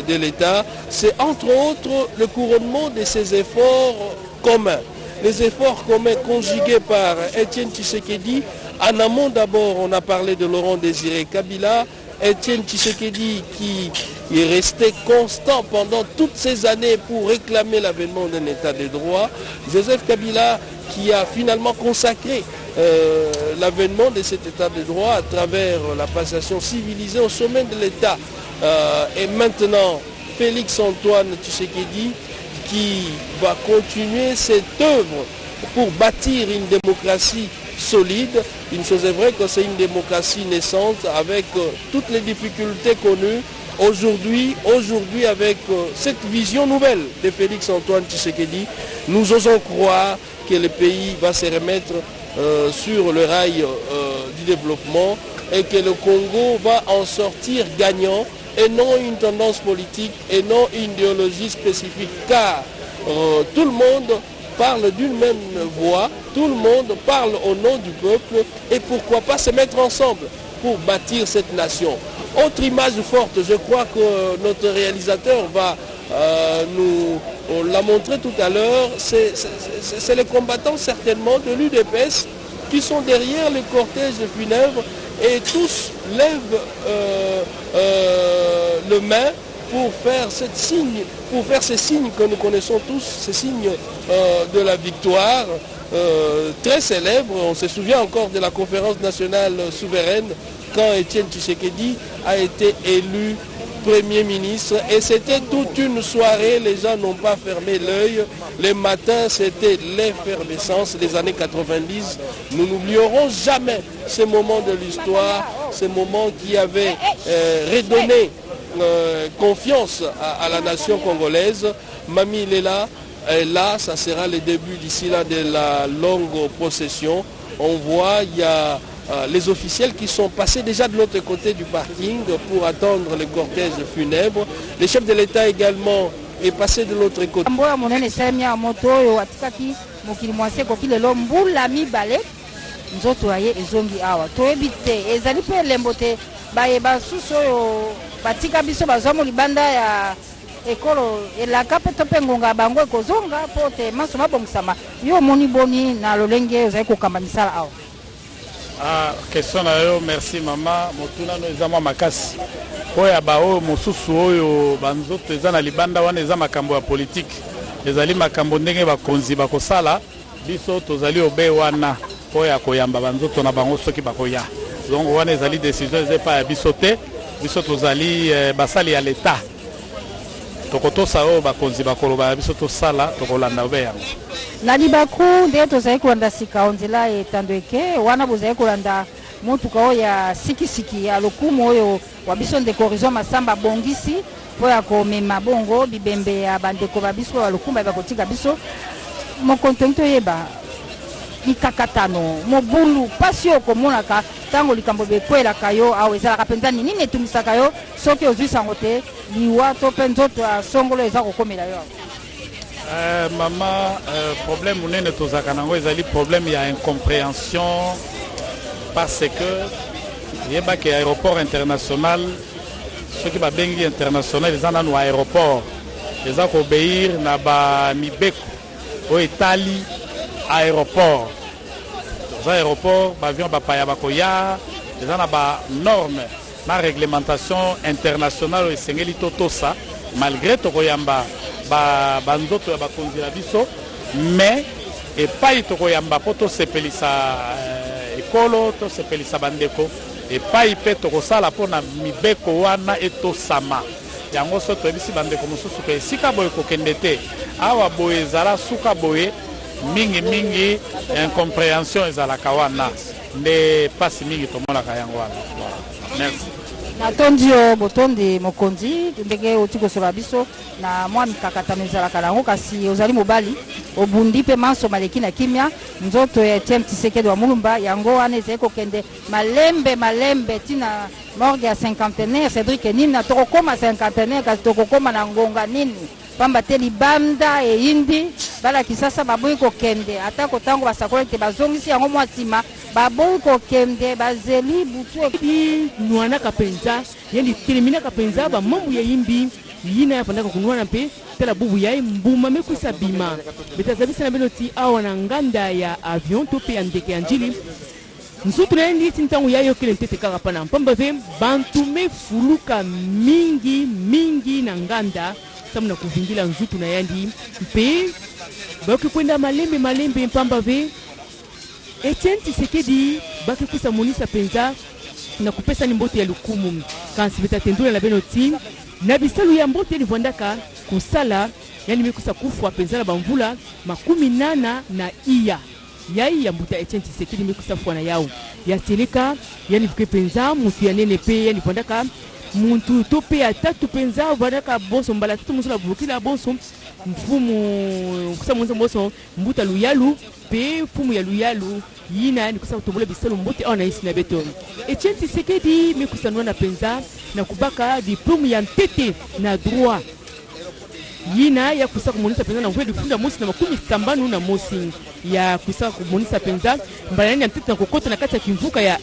de l'État. C'est entre autres le couronnement de ces efforts communs. Les efforts communs conjugués par Étienne Tshisekedi. En amont d'abord, on a parlé de Laurent Désiré Kabila. Étienne Tshisekedi qui est resté constant pendant toutes ces années pour réclamer l'avènement d'un état de droit. Joseph Kabila qui a finalement consacré l'avènement de cet état de droit à travers la passation civilisée au sommet de l'État. Et maintenant, Félix Antoine Tshisekedi qui va continuer cette œuvre pour bâtir une démocratie solide. Une chose est vraie que c'est une démocratie naissante avec toutes les difficultés connues. Aujourd'hui avec cette vision nouvelle de Félix Antoine Tshisekedi, nous osons croire que le pays va se remettre sur le rail du développement et que le Congo va en sortir gagnant et non une tendance politique et non une idéologie spécifique, car tout le monde parle d'une même voix, tout le monde parle au nom du peuple et pourquoi pas se mettre ensemble pour bâtir cette nation. Autre image forte, je crois que notre réalisateur va nous l'a montré tout à l'heure, c'est les combattants certainement de l'UDPS qui sont derrière le cortège funèbre et tous lèvent le main pour faire ces signes que nous connaissons tous, ces signes de la victoire, très célèbre. On se souvient encore de la conférence nationale souveraine quand Étienne Tshisekedi a été élu Premier ministre et c'était toute une soirée, les gens n'ont pas fermé l'œil. Les matins, c'était l'effervescence des années 90. Nous n'oublierons jamais ces moments de l'histoire, ces moments qui avaient redonné confiance à la nation congolaise. Mamie Lela est là, ça sera le début d'ici là de la longue procession. On voit, il y a les officiels qui sont passés déjà de l'autre côté du parking pour attendre le cortège funèbre. Le chef de l'État également est passé de l'autre côté. batika biso bazwa libanda ya ekolo elaka pe to pengonga bango ekozonga po te maso mabongisama yo moni boni na lolenge ozali kokamba misala awa. Question na yo, merci mama. Motuna no eza mwa makasi oyo bao mosusu oyo banzoto eza na libanda wana eza makambo ya politique, ezali makambo ndenge bakonzi bakosala biso tozali obe wana oyo koyamba banzoto na bango soki bakoya. Donc wana ezali décision ezepa ya biso te. Biso tozali basali ya l'État. Tokotosa oyo bakonzi bakoloba biso tosala tokolanda obe yango. Na libaku nde tozali kolanda sika onzela etandweke wana bozali kolanda motuka oyo ya sikisiki ya lokumu oyo wa biso ndeko Horizon Masamba bongisi po ya komema bongo bibembe ya bandeko ba biso ya lokumu ya bakotika biso mokonto yeba mikakatano mobulu pasi okomonaka tango likambo bekwelaka yo awo ezalaka mpenza nini etumisaka yo soki ozwi sango te liwa to mpe nzoto ya songolo eza kokomela yo. Mama, problème munene tozaka nango ezali problème ya incompréhension parce que yebaki aéroport international soki babengi international eza nanu aéroport eza kobeir na bamibeko oyo etali aéroport. Dans aéroport, l'avion bapaya bakoya, les gens ba normes, la réglementation internationale et sengeli totosa, malgré tokoyamba ba banzoto ya bakonzi la biso, mais et pas tokoyamba poto sepelisa ekolo to sepelisa bandeko et pas ipe tokosala pona mibeko wana etosama. yango so toyebisi bandeko mosusu ke esika boye kokende te awa boye ezala suka boye mingi incompréhension ezalaka wana nde pasi mingi tomonaka yango wana. Merci. natondi yo botondi mokonzi ndenge oti kosola biso na mwa mikakatano ezalaka nango kasi ozali mobali obundi mpe manso maleki na kimia nzoto ya Etienne Tshisekedi wa Mulumba yango wana ezali kokende malembe tina morgue ya cinquantenaire Cédric nini tokokoma cinquantenaire kasi tokokoma na ngonga nini pamba te libanda eyindi bala kisasa baboyi kokende ata kotango basakole te bazongisi yango mwa nsima baboyi kokende bazeli butu nwanaka mpenza yendi teleminaka mpenza bamambu ya yimbi yina yapandaka kunwana mpe tala bubu ya mbuma mekwisa bima betazabisa na bino ti awa na nganda ya avion to pe ya ndeke ya njili nsutu na yendi ti ntango ya yokele ntete kaka pana mpamba ve bantu mefuluka mingi na nganda samu na kuvingila nzutu na yandi mpe baki kwenda malembe mpamba ve Etienne Tshisekedi baki kusa monisa penza na kupesa ni mbote ya lukumu kansi betatendula na beno ti na bisalu ya mbote livondaka kusala yani mekusa kufwa penza na bamvula 80 na iya yai ya mbuta Etienne Tshisekedi mekusa fwa na yao ya teleka yani vike penza mutu ya nene pe yani vondaka muntu to pe atatu penza vondaka bonso mbala tatu musula burukila bonso mfumu kusa mwenza bonso mbuta luyalu pe mfumu ya luyalu yina ni kusa kutobola bisalo mbote ona isi na beto Etienne Tshisekedi mekusa nwana penza na kubaka diplome ya ntete na droit yina ya kusa kumonisa penza na mvwe difunda mosi na makumi sambanu na mosi ya kusa kumonisa penza mbalani ya ntete na kokota na kati ya kimvuka ya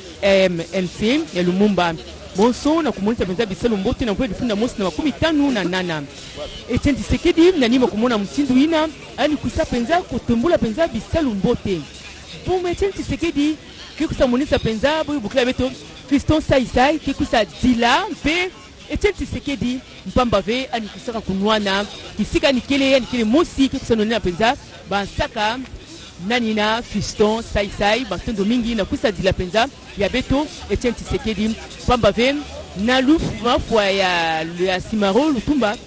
MC ya Lumumba bonso na kumonisa penza bisalo mbote na mvwe difunda mosi na makumi tanu na nana Etienne Tshisekedi na nima kumona mtindu yina ani kusa penza kutumbula penza bisalo mbote pour Etienne Tshisekedi kikusa monisa penza boy bukila beto Fiston Saisai kikusa dila mpe Etienne Tshisekedi mpamba ve ani kusaka kunwana kisika nikele mosi kikusa nonena penza bansaka nani na Fiston Saisai batondo mingi na kusa dila penza ya beto Etienne Tshisekedi mpamba ve na lufu mafwa ya Simaro Lutumba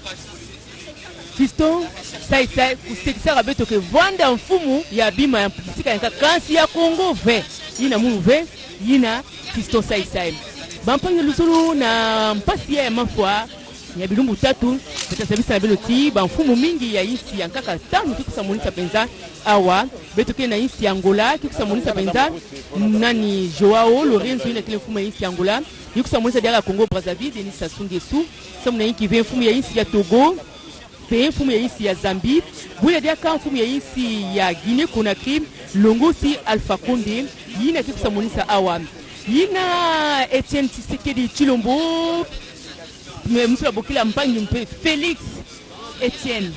Fiston Saisai kusekisa beto ke vanda mfumu ya bima ya mpikisika yanka kansi ya Kongo ve yina munu ve yina Fiston Saisai bampange lusulu na mpasi ya mafwa ya bilumbu tatu betasabisa na beloti bamfumu mingi ya isi ya nkaka tanu kikusa monisa penza awa beto ke na isi ya Angola kikusa monisa penza nani Joao Lorenzo yina kile mfumu ya isi ya Angola kikusa monisa diara Congo Brazzaville Denis Sassou Nguesso samu na yiki ve mfumu ya isi ya Togo pe mfumu ya isi ya Zambie bule diaka mfumu ya isi ya Guinée Conakry longosi Alpha Condé yina kikusa monisa awa yina Etienne Tshisekedi Tshilombo Moussa Bokila Mpangi mpe Félix Etienne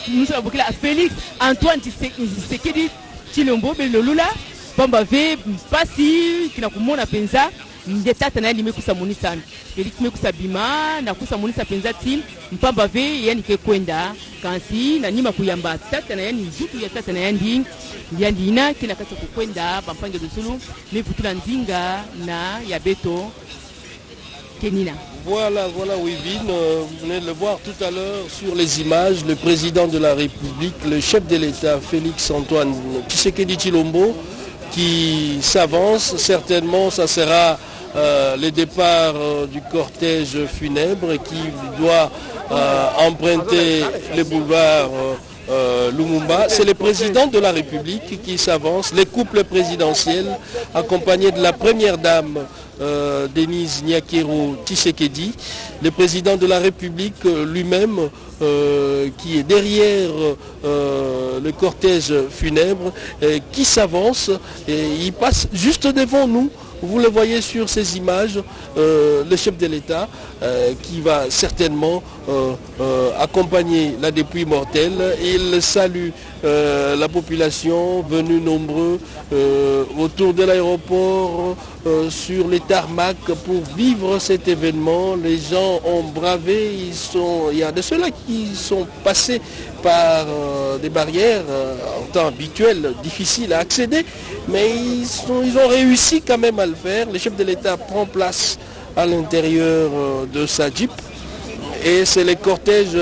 Moussa Bokila Félix Antoine Tshisekedi Tshilombo belolula bamba ve mpasi kina kumona penza ndetata na yali kusa monisa Félix mekusa bima na kusa monisa penza ti mpamba ve yani ke kwenda kansi na nima kuyamba tata na yani nzutu ya tata na yani ina kina kata kukwenda pampange dusulu mefutula ndinga na yabeto Kenina. Voilà Wivine, vous venez de le voir tout à l'heure sur les images, le président de la République, le chef de l'État, Félix Antoine Tshisekedi Tshilombo, qui s'avance. Certainement, ça sera le départ du cortège funèbre qui doit emprunter les boulevards Lumumba. C'est le président de la République qui s'avance, les couples présidentiels accompagnés de la première dame Denise Nyakero Tshisekedi, le président de la République lui-même qui est derrière le cortège funèbre, qui s'avance et il passe juste devant nous. Vous le voyez sur ces images, le chef de l'État qui va certainement accompagner la dépouille mortelle. Il salue la population venue nombreux autour de l'aéroport, sur les tarmacs pour vivre cet événement. Les gens ont bravé, il y a de ceux-là qui sont passés par des barrières en temps habituel, difficiles à accéder, mais ils ont réussi quand même à le faire. Le chef de l'État prend place à l'intérieur de sa Jeep Et c'est le cortège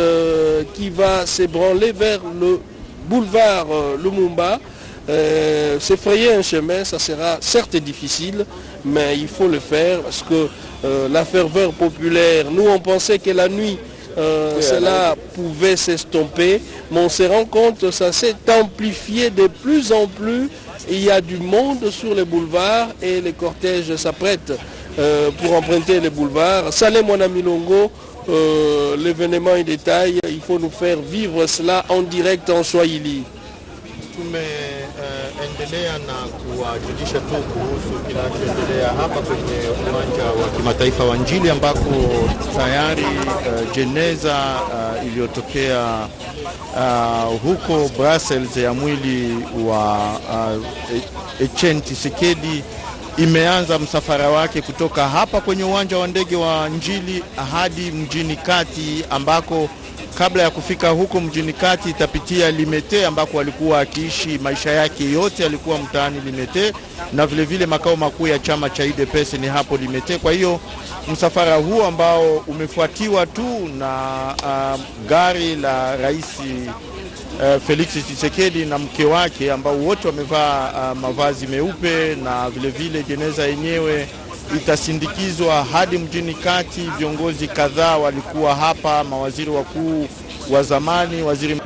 qui va s'ébranler vers le boulevard Lumumba. Se frayer un chemin, ça sera certes difficile, mais il faut le faire parce que la ferveur populaire, nous on pensait que la nuit, cela pouvait s'estomper, mais on se rend compte que ça s'est amplifié de plus en plus. Il y a du monde sur les boulevards et les cortèges s'apprêtent pour emprunter les boulevards. Saleh Mwana Milongo, l'événement en détail, il faut nous faire vivre cela en direct en Swahili. Tumeendelea na kuwajulisha tu kuhusu kinachoendelea hapa kwenye uwanja wa kimataifa wa Njili ambako tayari jeneza iliyotokea huko Brussels ya mwili wa Etienne Tshisekedi imeanza msafara wake kutoka hapa kwenye uwanja wa ndege wa Njili hadi mjini kati, ambako kabla ya kufika huko mjini kati itapitia Limete ambako alikuwa akiishi maisha yake yote, alikuwa mtaani Limete, na vile vile makao makuu ya chama cha UDPS ni hapo Limete. Kwa hiyo msafara huu ambao umefuatiwa tu na gari la Rais Felix Tshisekedi na mke wake ambao wote wamevaa mavazi meupe, na vile vile jeneza yenyewe itasindikizwa hadi mjini kati. Viongozi kadhaa walikuwa hapa, mawaziri wakuu wa zamani, waziri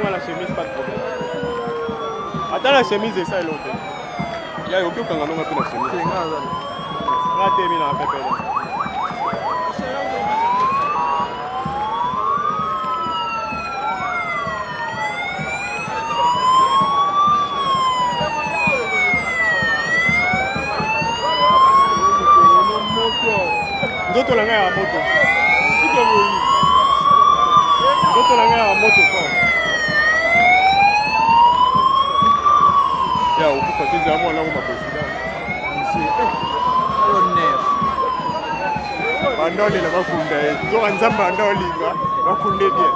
la chemise, pas de problème. Attends, la chemise et ça et l'autre. Il y a aucun kanganon qui a la chemise. Là, tu es mis dans la pépère. D'autres langues à moto. Si tu veux. D'autres langues à moto. Ya ukufuatilia mwana wangu president. Bandoli na bakunda yetu. Toka nzamba bandoli nga bakunde bien.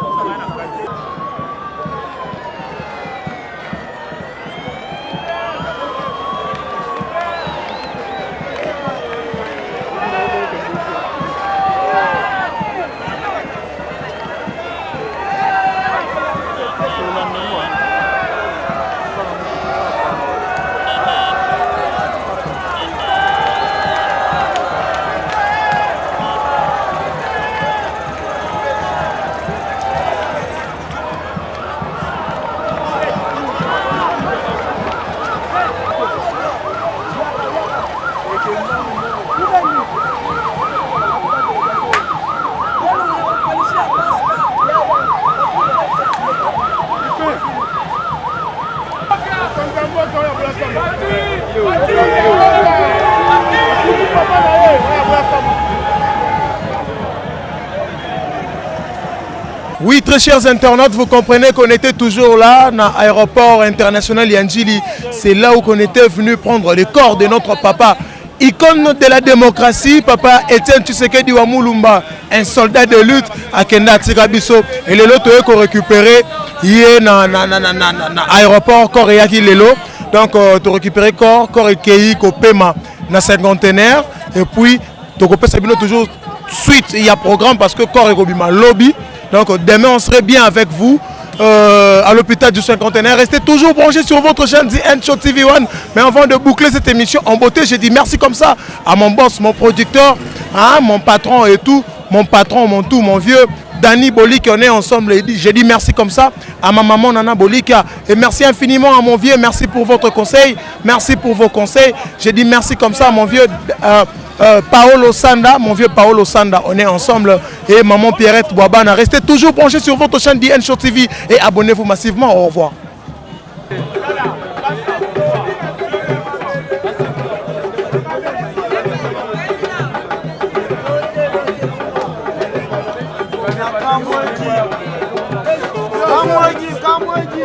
Oui, très chers internautes, vous comprenez qu'on était toujours là, dans l'aéroport international Yandjili. C'est là où on était venu prendre le corps de notre papa. Icône de la démocratie, papa Etienne Tshisekedi wa Mulumba, un soldat de lutte à Kenda Tirabiso. Et le lot qu'on récupéré, il est dans l'aéroport Koreaki Lelo. Donc, tu récupères corps Koreaki Kopema dans 50aire. Et puis, tu récupères toujours suite, il y a programme parce que corps est lobby. Donc demain on serait bien avec vous à l'hôpital du 50aire. Restez toujours branchés sur votre chaîne The Show TV1. Mais avant de boucler cette émission en beauté, j'ai dit merci comme ça à mon boss, mon producteur, hein, mon patron et tout, mon patron, mon tout, mon vieux Danny Bolik, on est ensemble. J'ai dit merci comme ça à ma maman Nana Bolika. Et merci infiniment à mon vieux, merci pour votre conseil, merci pour vos conseils. J'ai dit merci comme ça à mon vieux Paolo Sanda, mon vieux Paolo Sanda, on est ensemble. Et maman Pierrette Boabana, restez toujours branchés sur votre chaîne The Show TV et abonnez-vous massivement. Au revoir. Kamwaji,